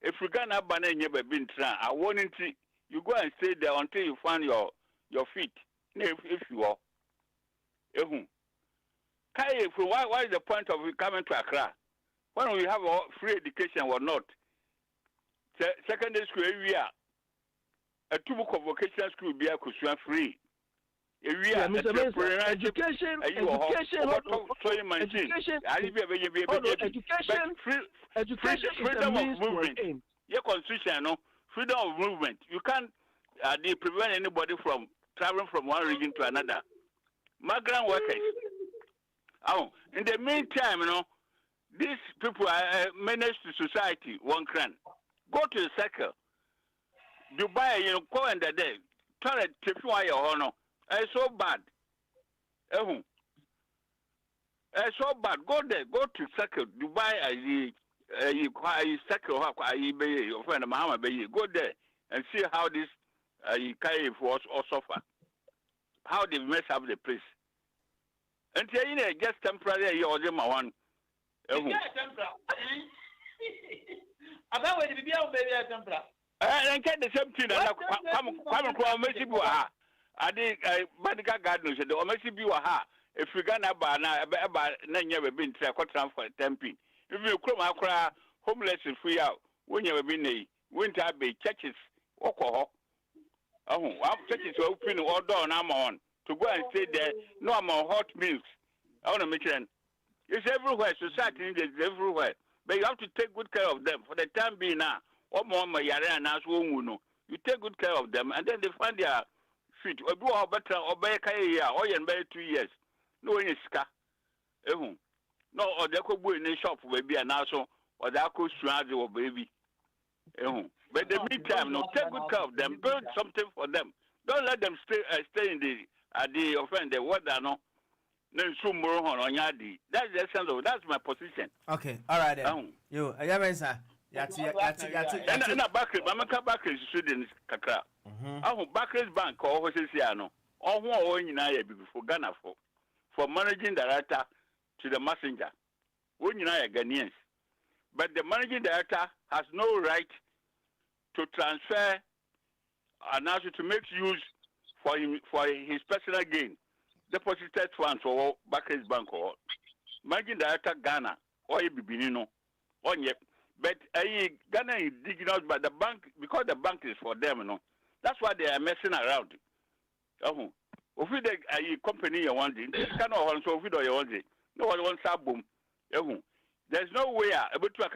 If you can't have banana never been trying, I want to you go and stay there until you find your feet. If you are. Kai, why is the point of coming to Accra? When we have free education or not? Secondary school area, a two-book of vocational school be a free. Education, freedom of movement. Your constitution, no freedom of movement. You can't prevent anybody from traveling from one region to another. Migrant workers. Oh, in the meantime, these people are menace to society. One can go to the circle. Dubai, go in the day. Toilet, if you are your honor. It's so bad. It's so bad. Go there. Go to circle. Dubai, circle. Your friend Muhammad Bayi. Go there and see how this Kaif was or suffer. How they mess up the place. And just temporary. You order my one. Temporary. About where the baby temporary. And get the same thing. Come across I think medical garden said the Omesi Biwaha. If we gonna buy about 9 years been to a quarter for temping. If you come across homeless and free out, when you have been a winter be churches, alcohol. Oh, our churches are open all door now on to go and stay there. No more hot meals. I want to mention it's everywhere. Society is everywhere. But you have to take good care of them for the time being now. Or more my yara and as you take good care of them and then they find their feet. Or do our better or buy a year or you buy 2 years. No one is ska. No, or they could go in a shop baby and also or they could surround your baby. But in the meantime, take good care of them, build something for them. Don't let them stay in the offend the weather no. Then soon more on yadi. That's the essence of that's my position. Okay, all right then. You, sir. Yati. And Barclays, I'm Barclays students kakra. Barclays Bank or Hosesiano. All who are in before Ghana for managing director to the messenger. When you are Ghanaians. But the managing director has no right to transfer and also to make use for his personal gain. Deposited funds for Barclays Bank or managing director Ghana or Ibibinino or yep. But Ghana is digging out by the bank because the bank is for them, That's why they are messing around. If you a company you want it, cannot also if you want it. No one wants a boom. There's no way able to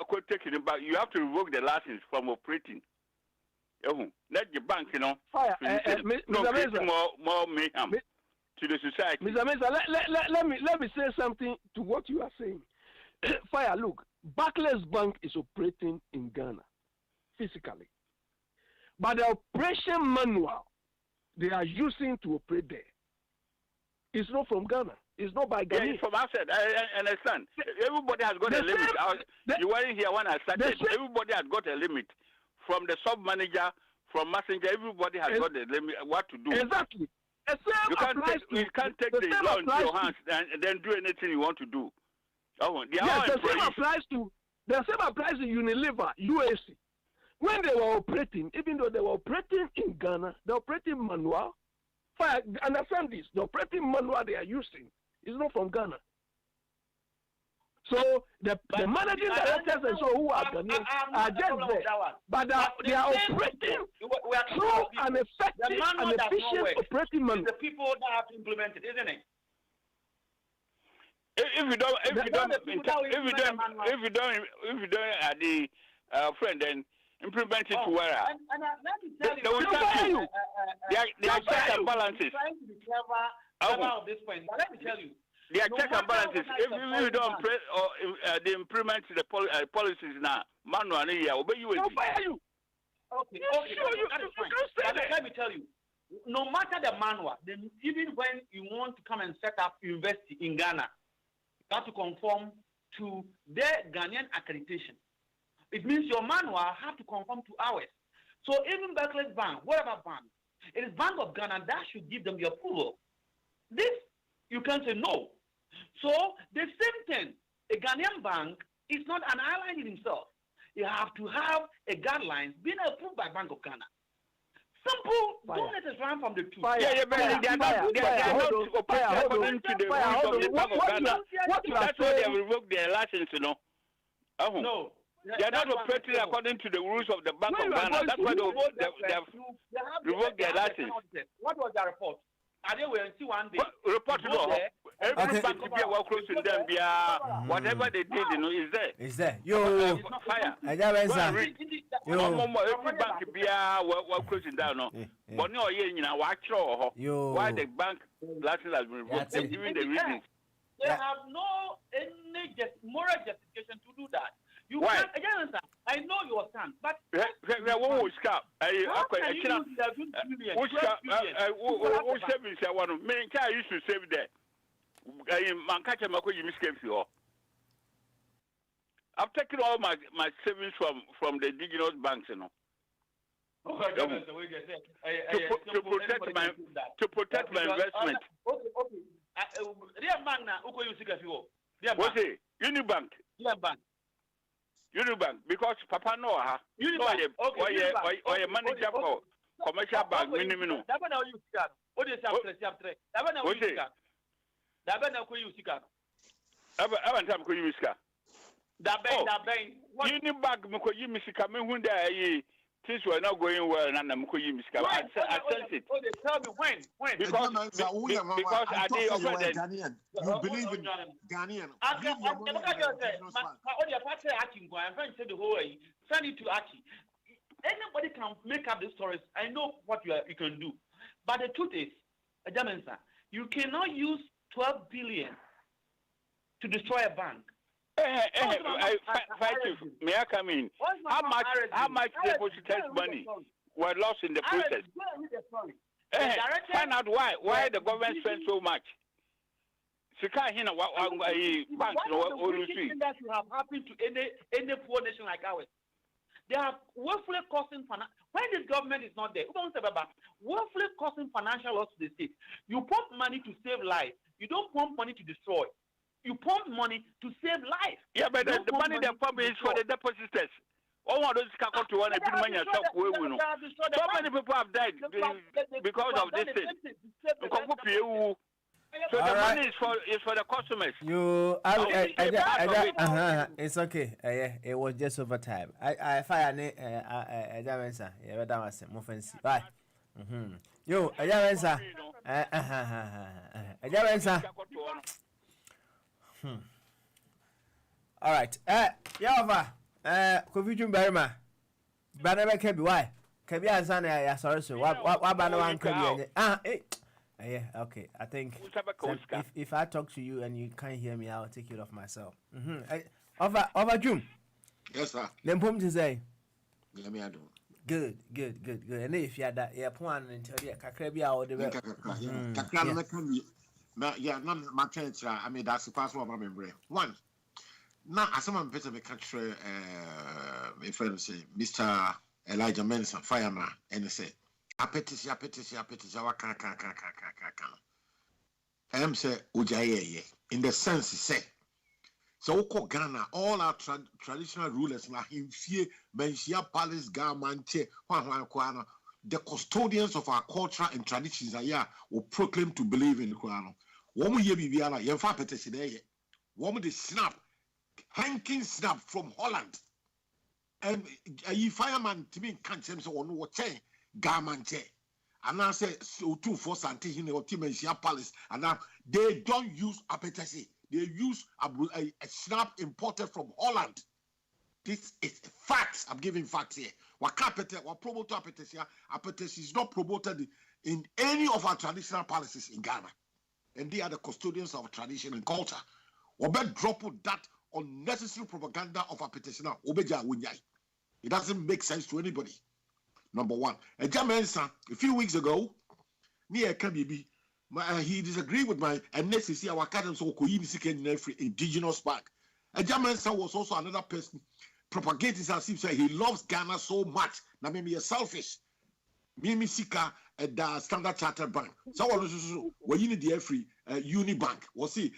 could take it back. You have to revoke the license from operating. Let the bank, Fire. More mayhem to the society. Mr. Mesa, let me say something to what you are saying. Fire, look, Barclays Bank is operating in Ghana physically. But the operation manual they are using to operate there is not from Ghana. It's not by Ghana. Yeah, it's from outside. I understand. Everybody has got a limit. You weren't here when I started. Everybody has got a limit. From the sub-manager, from messenger, everybody has got a limit what to do. Exactly. You can't take the law into your hands and then do anything you want to do. The same applies to Unilever, UAC. when they were operating, even though they were operating in Ghana, the operating manual, understand this, the operating manual they are using is not from Ghana. So the managing directors and so who are Ghanaians are just there, but they are operating through an effective and efficient operating manual. The people that have implemented, isn't it? If you don't, friend, then implement it to where? They will tell you. They are checks and balances. Trying to be clever of this point, but let me tell you. They are checks and balances. If you don't press or they implement the policies now, manual, obey you. They'll fire you. Okay, that is fine. But let me tell you, no matter the manual, even when you want to come and set up university in Ghana, you have to conform to their Ghanaian accreditation. It means your manual have to conform to ours. So even Barclays Bank, whatever bank, it is Bank of Ghana that should give them the approval. This, you can say no. So the same thing, a Ghanaian bank is not an island in himself. You have to have a guidelines being approved by Bank of Ghana. Simple, don't let us run from the truth. They are not according to the rules of the Bank of Ghana. That's why they have revoked their license, you know. No. They are not operating according to the rules of the Bank of Ghana. That's why they have revoked their license. What was the report? Are they will see one day? Report to know. Every bank to be well close to them. Whatever they did, you know, is there. Is there? Yo, fire. Every bank to be well close to them. No, but no, you know, why the bank license has been revoked? Even the reasons. They have no any moral justification to do that. You why? Can't, again, I know your stand, but what was cap? I used to save there. I've taken all my savings from the indigenous banks, you know. To protect my investment. Okay. What's it? Unibank. Unibank, because Papa Noah, manager for commercial bank, minimum. What is things were not going well, and I'm going to I sense it. Oh, they tell me when? Because I did offer them. You believe in Ghanaian. I'm trying to say the whole way. Send it to Aki. Anybody can make up the stories. I know what you can do. But the truth is, you cannot use 12 billion to destroy a bank. Fight you. May I come in? How much depositors' money were lost in the process? Find out why the government spent so much. That should have happened to any poor nation like ours. They are woefully costing when this government is not there. Woefully costing financial loss to the state. You pump money to save life. You don't pump money to destroy. You pump money to save life. Yeah, but the money they pump is for the depositors. All of those can come to one and money and stop. So many people have died because of this thing. So the money is for the customers. It's okay. It was just over time. I fire Bye. Yo, all right. Yava. Confusion Berma. Banana can be why? Can be as an sorry, so what banana can be? Yeah, okay. I think if I talk to you and you can't hear me, I'll take it off myself. Over June. Yes, sir. Then pum to say. Let me do. Good. And if you had that, yeah, point and tell you, Kakrabia or the not my chance. I mean, that's the password of my memory. One. Now, as someone better be catcher, my friend say, Mr. Elijah Mensa, fireman, and say, Appetitia, waka. I am say, Ujaye, in the sense, say, So Ghana, all our traditional rulers, na Himfie, Benshia Palace, Gamanche, the custodians of our culture and traditions are here will proclaim to believe in the Quran. Woman ye bibiana, Yenfa Peteside, woman the snap, hanking snap from Holland. And a fireman to me can't say so on what Gamanche. And I say so 2 for Santi or Timenshia Palace, and now they don't use apetesi. They use a snap imported from Holland. This is facts. I'm giving facts here. What promoter apetesi is not promoted in any of our traditional palaces in Ghana. And they are the custodians of tradition and culture. Obe drop that unnecessary propaganda of apetesi now. It doesn't make sense to anybody. Number one. A Jamensa, a few weeks ago, near Kabibi, he disagreed with my unnecessary our cadence or indigenous park. A Jamensa was also another person propagating as if he loves Ghana so much. Now maybe a selfish. Mimi Sika at the Standard Chartered Bank. So when you need the free Unibank, was see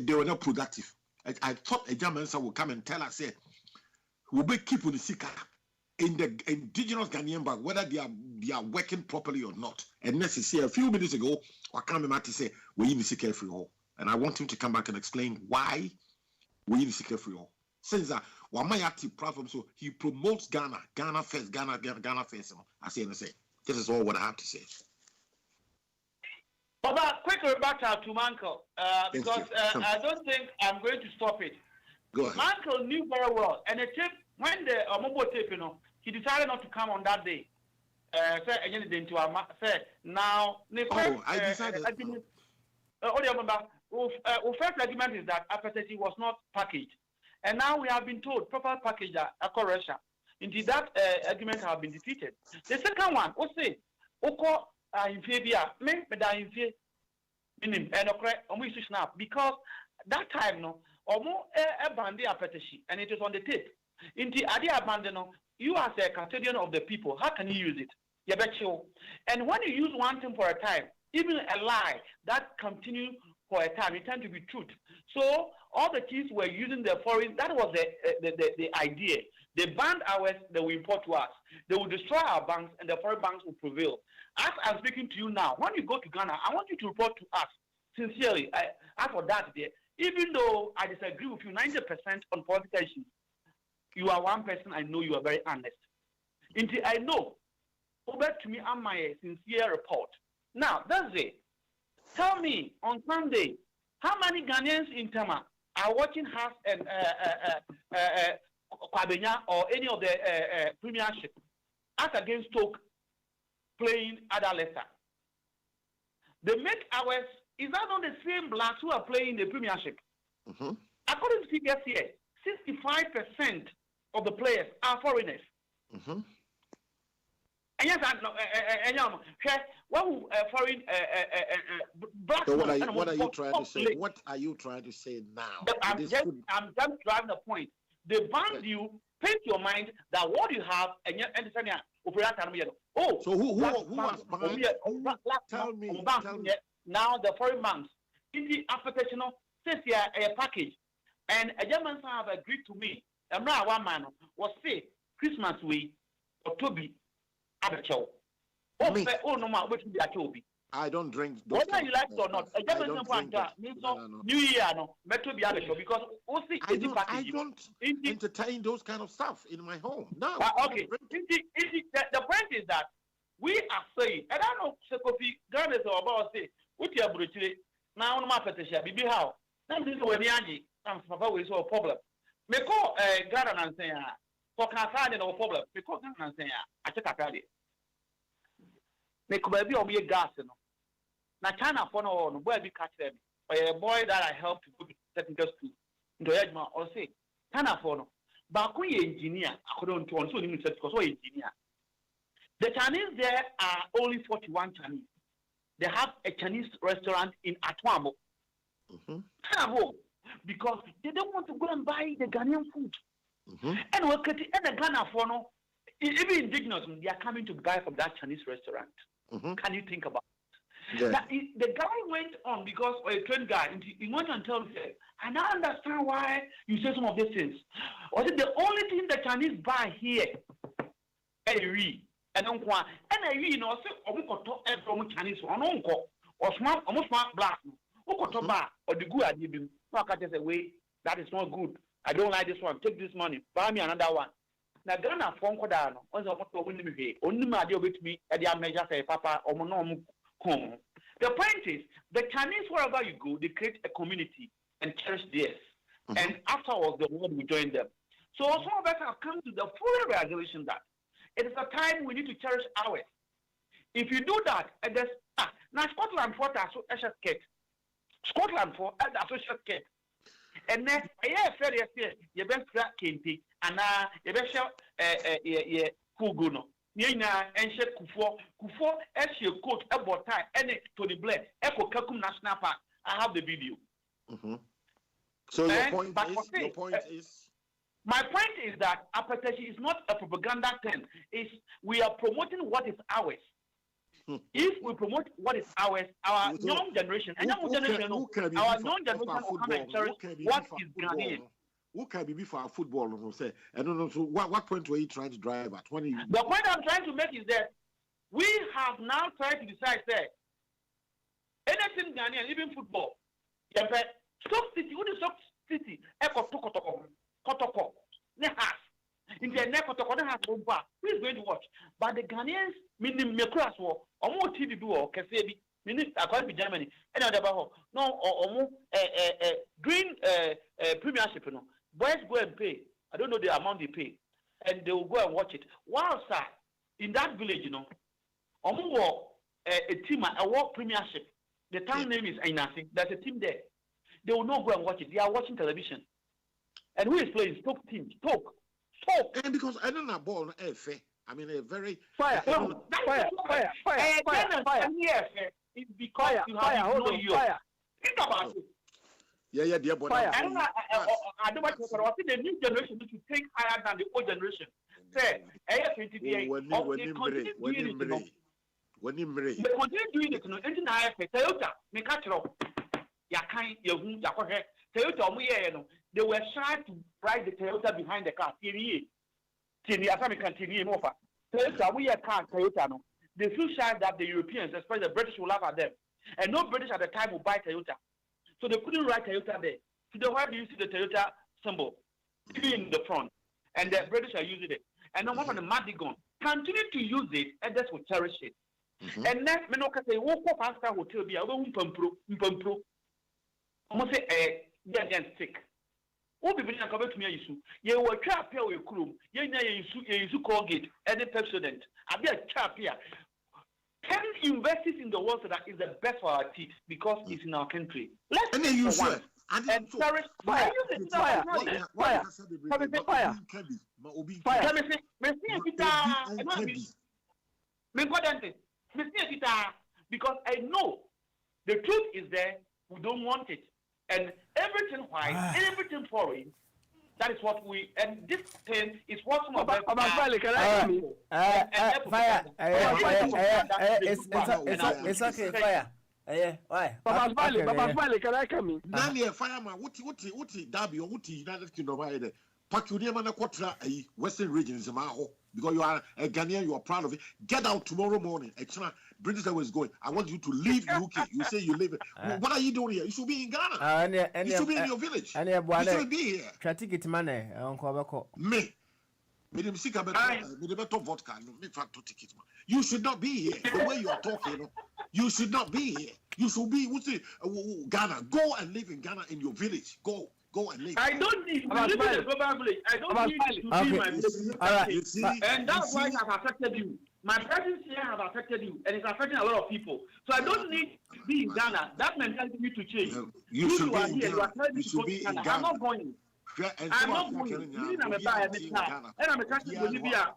they were not productive. I thought a Jamensa would come and tell us, say, we'll be keeping the Sika in the indigenous Ghanaian bank, whether they are working properly or not. And necessarily a few minutes ago, I can't remember to say we need to seek free all. And I want him to come back and explain why we need to seek free all. Since that one my active platform, so he promotes Ghana first, Ghana first. I say, this is all what I have to say. Baba, quick rebuttal to Manko, because I don't think I'm going to stop it. Go ahead. Manko knew very well, and the tape, when the mobile tape, he decided not to come on that day. Now, I decided. First argument is that apetesi was not packaged, and now we have been told proper package a correction. Indeed, that argument has been defeated. The second one, we say, Oko in favor, me da in favor, minim, and okay, snap because that time no, a bandi apetesi, and it is on the tape. Indeed, adi abandon. You as a custodian of the people, how can you use it? And when you use one thing for a time, even a lie that continues for a time, it tends to be truth. So all the chiefs were using the foreign. That was the idea. They banned ours, they will import to us. They will destroy our banks, and the foreign banks will prevail. As I'm speaking to you now, when you go to Ghana, I want you to report to us sincerely. As for that, even though I disagree with you 90% on political issues, you are one person I know you are very honest. Until I know, over to me on my sincere report. Now, that's it. Tell me on Sunday, how many Ghanaians in Tama are watching Haas and Kwabenya or any of the Premiership as against Stoke playing other Leicester? They make ours. Is that not the same blacks who are playing the Premiership? Mm-hmm. According to figures here, 65% of the players are foreigners. Mm-hmm. And yes, foreign black. So what are you trying to say? What are you trying to say now? I'm just driving the point. They banned you. Paint your mind that what you have and so who was banned? Tell me. Now the foreign banks in the application says here a package, and a German have agreed to me. I'm not one man was say Christmas week or Toby Abacho. Oh no man, which be Achobi. I don't drink. Whether you like it or not, a German New Year no Metro be Abacho because I don't entertain those kind of stuff in my home. No. Okay. The point is that we are saying, and I know Sekofi Ghana is about say, what you are brutal now no matter be how. Now this is where the Angie and Papa will solve a problem. Me call Ghana and say, for cancer no problem. Because Ghana and say, I check a cardi. Me could be on gas no. Now China for no boy be catch them. Or a boy that I helped to go to technical school into Edma or say, China for no. But we engineer according to one so limited because we engineer. The Chinese there are only 41 Chinese. They have a Chinese restaurant in Atwamo. Mm-hmm. Because they don't want to go and buy the Ghanaian food. Mm-hmm. And the Ghana for no, even indigenous, they are coming to buy from that Chinese restaurant. Mm-hmm. Can you think about it? Yeah. Now, the guy went on because a trained guy. He went on and told me, I now understand why you say some of these things. Was it the only thing the Chinese buy here? And you know, from Chinese one or smart, almost smart black. Or the good at you. No, I can't just say, wait, that is not good. I don't like this one. Take this money. Buy me another one. Now, Ghana phone call down. Only my deal with me at the measure say, Papa, or home. The point is, the Chinese, wherever you go, they create a community and cherish theirs. And afterwards, the world will join them. So some of us have come to the full realization that it is a time we need to cherish ours. If you do that, and there's now Scotland for the social skate. Scotland for the social skate. And then I said yesterday, you best crack Kinty, and you best shout Kuguno. Nina and Shet Kufo, as your coat, about time, and Tony Blair, Echo Kakum National Park. I have the video. So your point is? My point is that appetition is not a propaganda thing. We are promoting what is ours. If we promote what is ours, our young generation, our young generation will come and cherish what is Ghanaian. Who can be for football? Say, I don't know. So what point were you trying to drive at? The point I'm trying to make is that we have now tried to decide that anything Ghanaian, even football, Stoke City, what is Stoke City? Kotoko, in the neck of the has no bar. Who is going to watch? But the Ghanaians, meaning Mekras war, or more TV duo, Kasebi, meaning according to Germany, and other no, or more green premiership, you know. Boys go and pay. I don't know the amount they pay, and they will go and watch it. While sir, in that village, you know, a team, a world premiership. The town name is Ainasi. There's a team there. They will not go and watch it. They are watching television. And who is playing? Stoke team. Stoke. And because I don't know ball, fair. I mean, a very fire. It's because you have no you. Think about it. Yeah, dear boy. I don't want to say the new generation should think higher than the old generation. Say, they continue doing it. No, engine higher. Toyota, Mikachiro, Yakai, Yahoo, Yakohe, Toyota, no. They were shy to ride the Toyota behind the car. Toyota, we are car Toyota. No, they feel shy that the Europeans, especially the British, will laugh at them, and no British at the time will buy Toyota. So they couldn't write Toyota there. So why do you see the Toyota symbol in the front? And the British are using it. And then one of the Madigan continue to use it, and that's will cherish it. And then Menoka say, "Walk up after hotel be a umpro." Almost say, "Yeah, sick." Who be bringing a couple to me? You were trap here with Krum. You Colgate, any Pepsodent. I be a trap here. 10 investors in the world that is the best for our teeth because it's in our country. Let's and then you say, and cherish fire. Because I know the truth is there, we don't want it. And everything white, everything foreign, that is what we, and this thing is what some of us it's okay, fire. Why? Baba Smiley, can I come in? Nani, fireman, Uti, Derby, or Uti, United Kingdom, Pakuniamana Quatra, a Western region, because you are a Ghanaian, you are proud of it. Get out tomorrow morning. British Airways going. I want you to leave UK. You say you live it. What are you doing here? You should be in Ghana. You should be in your village. You should be here. Try to get money. Me. Vodka. You should not be here. The way you are talking, you should not be here. You should be Ghana. Go and live in Ghana in your village. Go and live. I don't need to live in a global village. I don't need to be my village. All right. And that's why it has affected you. My presence here has affected you, and it's affecting a lot of people. So I don't need to be in Ghana. That mentality needs to change. You should be in Ghana. You should be in Ghana. I'm not going. I'm not going. I'm a buyer now. And I'm a country in Bolivia.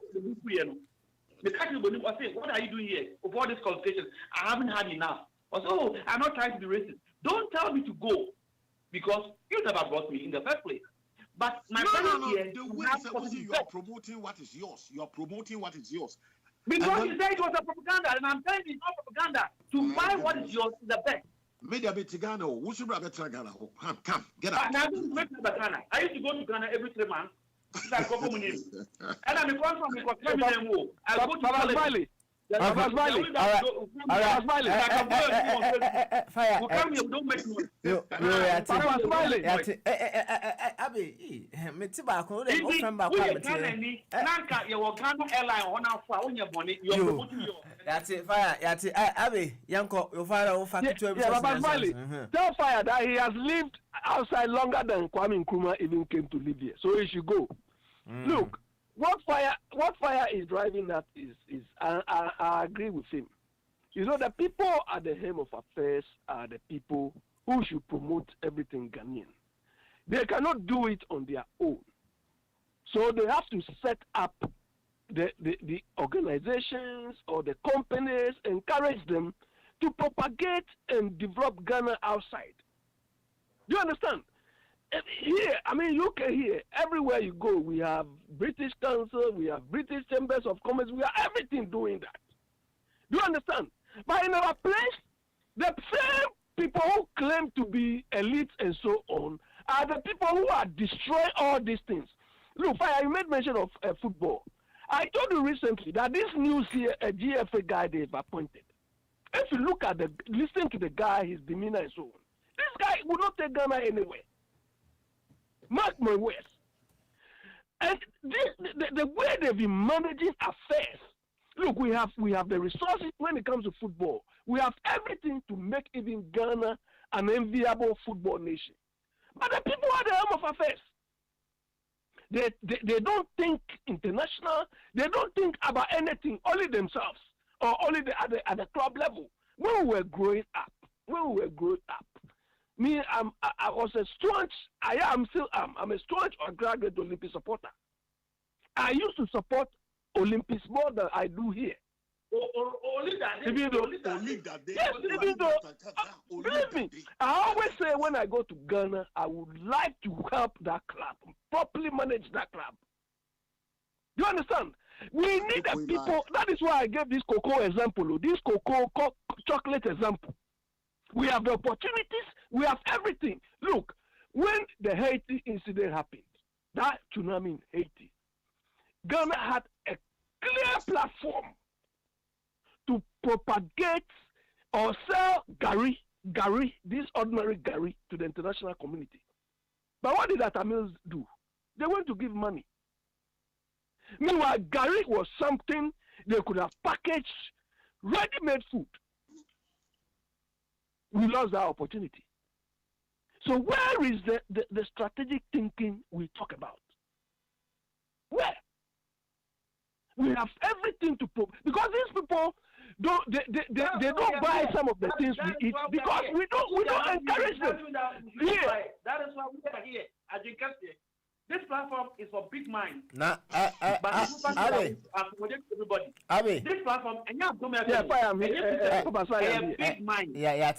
The country in Bolivia say, what are you doing here? Of all this conversation, I haven't had enough. I say, oh, I'm not trying to be racist. Don't tell me to go, because you never brought me in the first place. But my no. The way you are promoting what is yours. You are promoting what is yours. Because you said it was a propaganda, and I'm telling you, it's not propaganda. To buy what is yours is the best. Media be Ghana. Who should have better Ghana? Come, get out. Now, I used to go to Ghana every 3 months. And I'm a from because I go to college. That's it, fire. That's it. Abby, Yanko, your father will fuck to tell Fire that he has lived outside longer than Kwame Nkrumah even came to live here. So he should go. Look, what Fire is driving at is I agree with him. You know, the people at the helm of affairs are the people who should promote everything Ghanaian. They cannot do it on their own. So they have to set up the organizations or the companies, encourage them to propagate and develop Ghana outside. Do you understand? Here, I mean, UK here, everywhere you go, we have British Council, we have British Chambers of Commerce, we have everything doing that. Do you understand? But in our place, the same people who claim to be elites and so on are the people who are destroying all these things. Look, Fire, you made mention of football. I told you recently that this new GFA guy they've appointed, if you look at listen to the guy, his demeanor and so on, this guy will not take Ghana anywhere. Mark my words. And the way they've been managing affairs, look, we have the resources when it comes to football. We have everything to make even Ghana an enviable football nation. But the people are the helm of affairs. They don't think international. They don't think about anything, only themselves, or only at the club level. When we were growing up, me, I was a staunch. I'm a staunch or graduate Olympic supporter. I used to support Olympics more than I do here. Even though, believe me, I always say when I go to Ghana, I would like to help that club, properly manage that club. Do you understand? We need the people. That is why I gave this cocoa example, this cocoa chocolate example. We have the opportunities, we have everything. Look, when the Haiti incident happened, that tsunami in Haiti, Ghana had a clear platform to propagate or sell Gary, this ordinary Gary, to the international community. But what did the Tamils do? They went to give money. Meanwhile, Gary was something they could have packaged, ready-made food. We lost that opportunity. So where is the strategic thinking we talk about? Where? We have everything to prove, because these people don't don't buy some of the things we eat because we don't encourage them. Here. That is why we are here. As you can see, this platform is for big minds. But everybody. This platform, and you have to make a big mind. Yeah,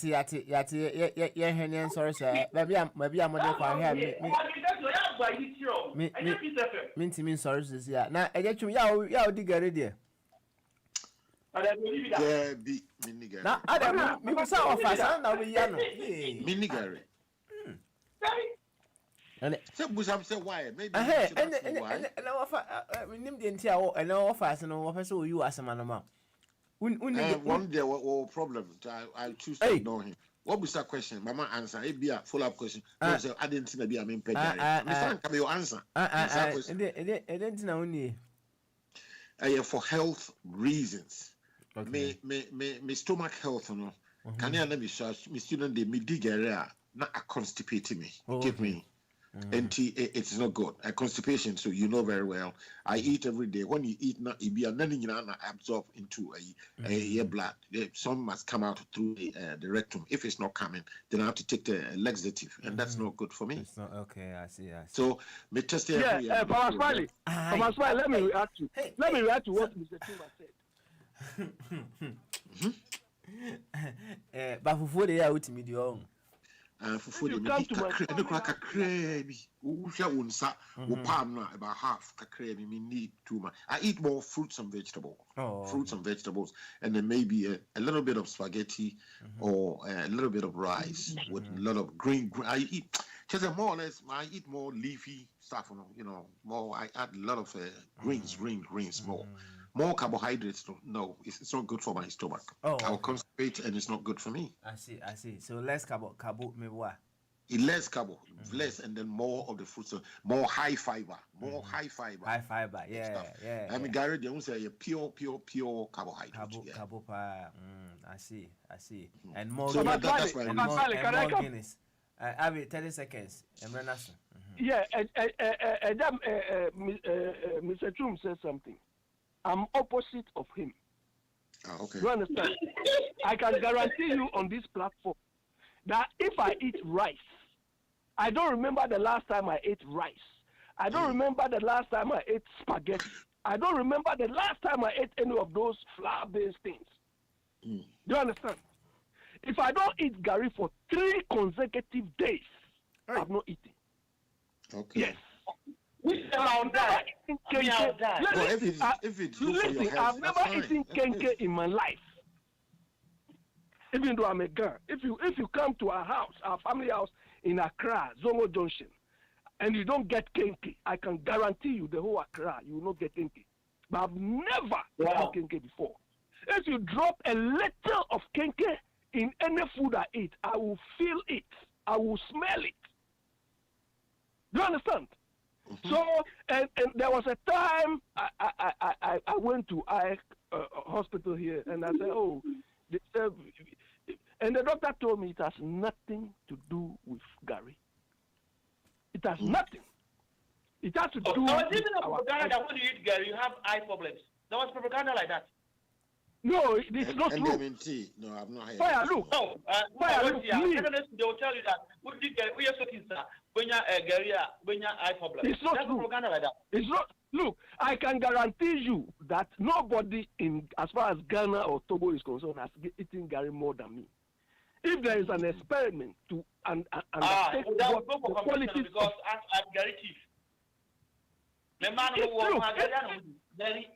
sorry, sir. Maybe I'm not quite here. Sorry, yeah. Now, I get you. Yeah, dig a radio. Now, I don't know. Some of us are now Minigary. And why? Maybe. And we named the entire and all fast and all so you as a man. One day, what problem? I choose to ignore him. What was that question? Mama answer. It be a follow-up question. I didn't see maybe I'm in bed. Come your answer. I didn't know only. For health reasons. Okay. Me stomach health, no. Can you let me search? Me student they me dig area. Not a constipating me. Give me. And it's not good. Constipation, so you know very well. I eat every day. When you eat, not it be nothing absorb into a blood. Some must come out through the rectum. If it's not coming, then I have to take the laxative, and that's not good for me. It's not okay. I see. So me test it. Papa Smiley, let me react to. Let me react to what Mr. Chuma said. But before they are with me, For the palm about half need too much. I eat more fruits and vegetables. Fruits and vegetables, and then maybe a little bit of spaghetti or a little bit of rice with a lot of green. I eat just more or less. I eat more leafy stuff. More. I add a lot of greens, more carbohydrates. No, it's not good for my stomach. I'll constipate, and it's not good for me. I see. So less carbo, me what? Less carbo, less, and then more of the fruits, more high fiber, high fiber. High fiber, yeah. I mean, Gary, they won't say pure carbohydrate. Carbo. I see. And more. So that's why. And more Guinness. Abby, 30 seconds. Yeah, Mr. Chum said something. I'm opposite of him. Okay. You understand? I can guarantee you on this platform that if I eat rice, I don't remember the last time I ate rice. I don't remember the last time I ate spaghetti. I don't remember the last time I ate any of those flour-based things. Do you understand? If I don't eat Gary for 3 consecutive days, I've not eaten. Okay. Yes. Listen, I've never eaten kenke in my life. Even though I'm a girl. If you come to our house, our family house in Accra, Zongo Junction, and you don't get kenke, I can guarantee you the whole Accra, you will not get kenke. But I've never eaten kenke before. If you drop a little of kenke in any food I eat, I will feel it. I will smell it. Do you understand? So, and there was a time I went to eye hospital here, and I said, and the doctor told me it has nothing to do with Gary. It has nothing. It has to do with propaganda that when you eat Gary, you have eye problems. There was propaganda like that. No, it's not true. No, I've not heard. Fire, look. No, Fire, look. They will tell you that when you are talking, when you are Gary, when you eye problems. It's not true. Propaganda like that. It's not. Look, I can guarantee you that nobody as far as Ghana or Togo is concerned, has eaten Gary more than me. If there is an experiment to undertake what the quality because I'm Gary Chief. The man who was Gary,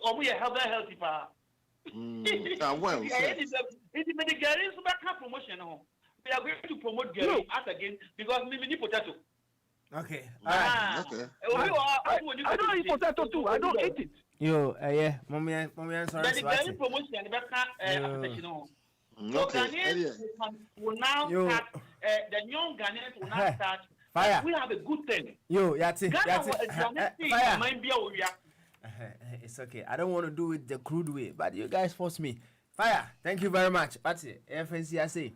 or we are healthy. Well, it's the Gary promotion. We are going to promote Gary as again because we need potato. Okay. Okay. I don't eat potato too. I don't eat it. Yo, yeah, mommy, sorry. But the Gary promotion, okay. Will now start. The young Ghanaians will now start. Fire. We have a good thing. Yo, Yati. Fire. It's okay. I don't want to do it the crude way, but you guys force me. Fire. Thank you very much. That's it. FNC, I say.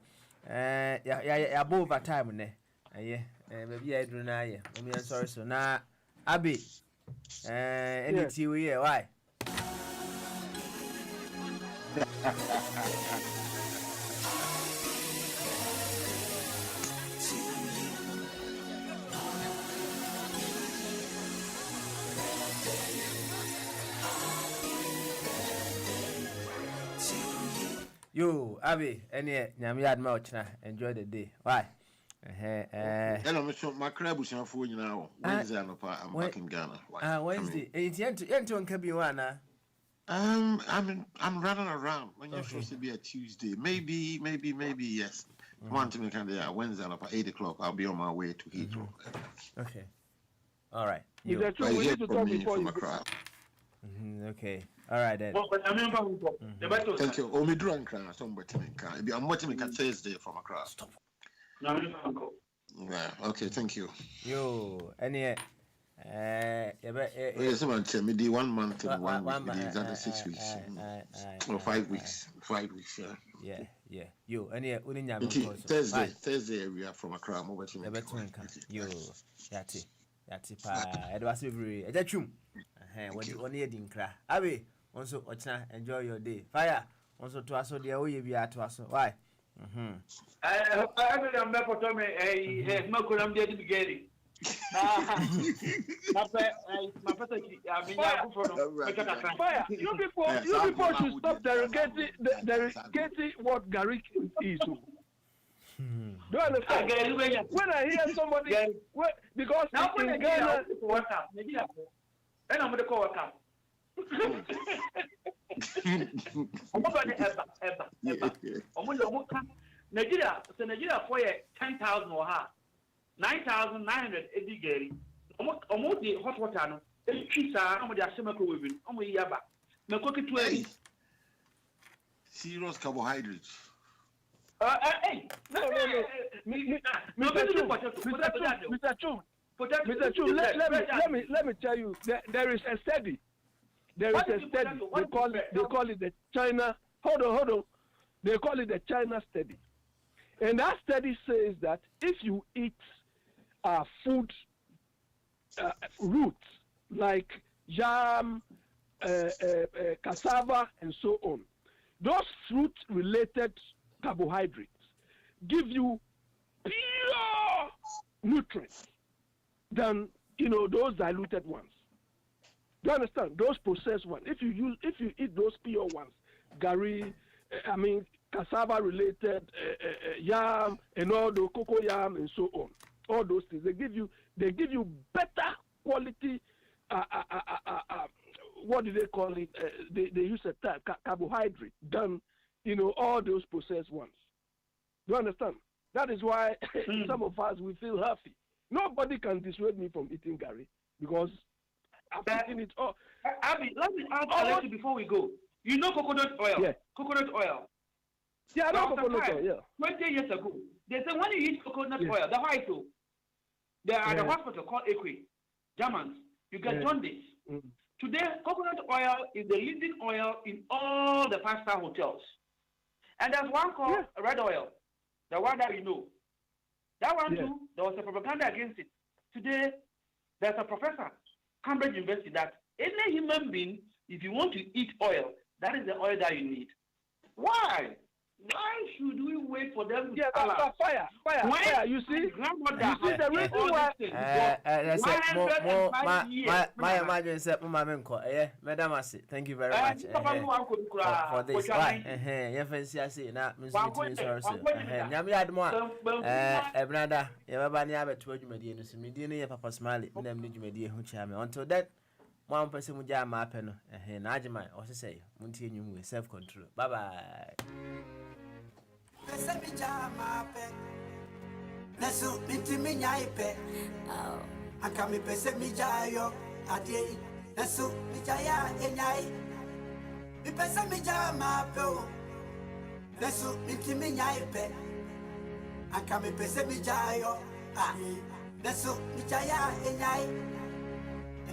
Yeah, above time, ne? Yeah. Maybe I do now. I'm sorry. So now, Abby. Any TV, why? Yo, Abby, any nyami adma ochna. Enjoy the day. Why? I'm sure my crab is on for you now. Wednesday, I'm back in Ghana. Wednesday. It's yet on Kabiwana. I'm running around. When you're supposed to be a Tuesday, maybe, yes. One to me, Wednesday at 8 o'clock. I'll be on my way to Heathrow. Okay. All right. We need to talk before you. Okay. All right then. Thank you. Oh, me drunk. I'm watching Thursday from Accra. Stop. Yeah. Okay. Thank you. Yo. Any. Someone tell me the 1 month and 1 week. It's under 6 weeks. Or 5 weeks. 5 weeks. Yeah. Yo. Any. Thursday we are from Accra. I'm watching. Yo. Yati pa. Edward Silvery. Ejachum. When you didn't cry. Abi. Also, enjoy your day. Fire. Also to us, the way we are to us. Why? I'm back for Tommy. No, I'm there to be getting. Fire. You people should stop derogating what Gary is. Do you understand? When I hear somebody, because now in Ghana, then I'm going to call a cap. Nigeria, so Nigeria for 10,000 or 9,900 every Gary. Almost the hot water, no, cheese are on the Assemble women, only Yaba. No cookie to any serious carbohydrates. no. Mr. Chu, let me tell you, there is a study. There is a study. They call it the China. Hold on. They call it the China study, and that study says that if you eat food roots like yam, cassava, and so on, those fruit-related carbohydrates give you pure nutrients than those diluted ones. Do you understand? Those processed ones. If you eat those pure ones, gari, cassava related, yam, and all the cocoa yam and so on, all those things, they give you better quality. What do they call it? They use a term, carbohydrate than all those processed ones. Do you understand? That is why some of us we feel healthy. Nobody can dissuade me from eating gari because I've eaten it all. Abby, let me ask Alexi before we go. You know coconut oil? Yeah. Coconut oil. Yeah, I know coconut oil, yeah. 20 years ago, they said when you eat coconut oil, the white oil, they are at the hospital called Equi, Germans. You get jaundice. Today, coconut oil is the leading oil in all the 5-star hotels. And there's one called red oil, the one that you know. That one too, there was a propaganda against it. Today, there's a professor, Cambridge University, that any human being, if you want to eat oil, that is the oil that you need. Why? Why should we wait for them to tell us? Fire. You see? The reason why. Thank you very much for this. Until then, one person with jam up and Najima, or say, continue with self control. Bye bye.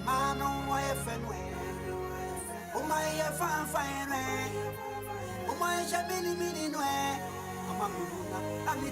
Man, my friend, oh my fan, oh my shabini, I'm a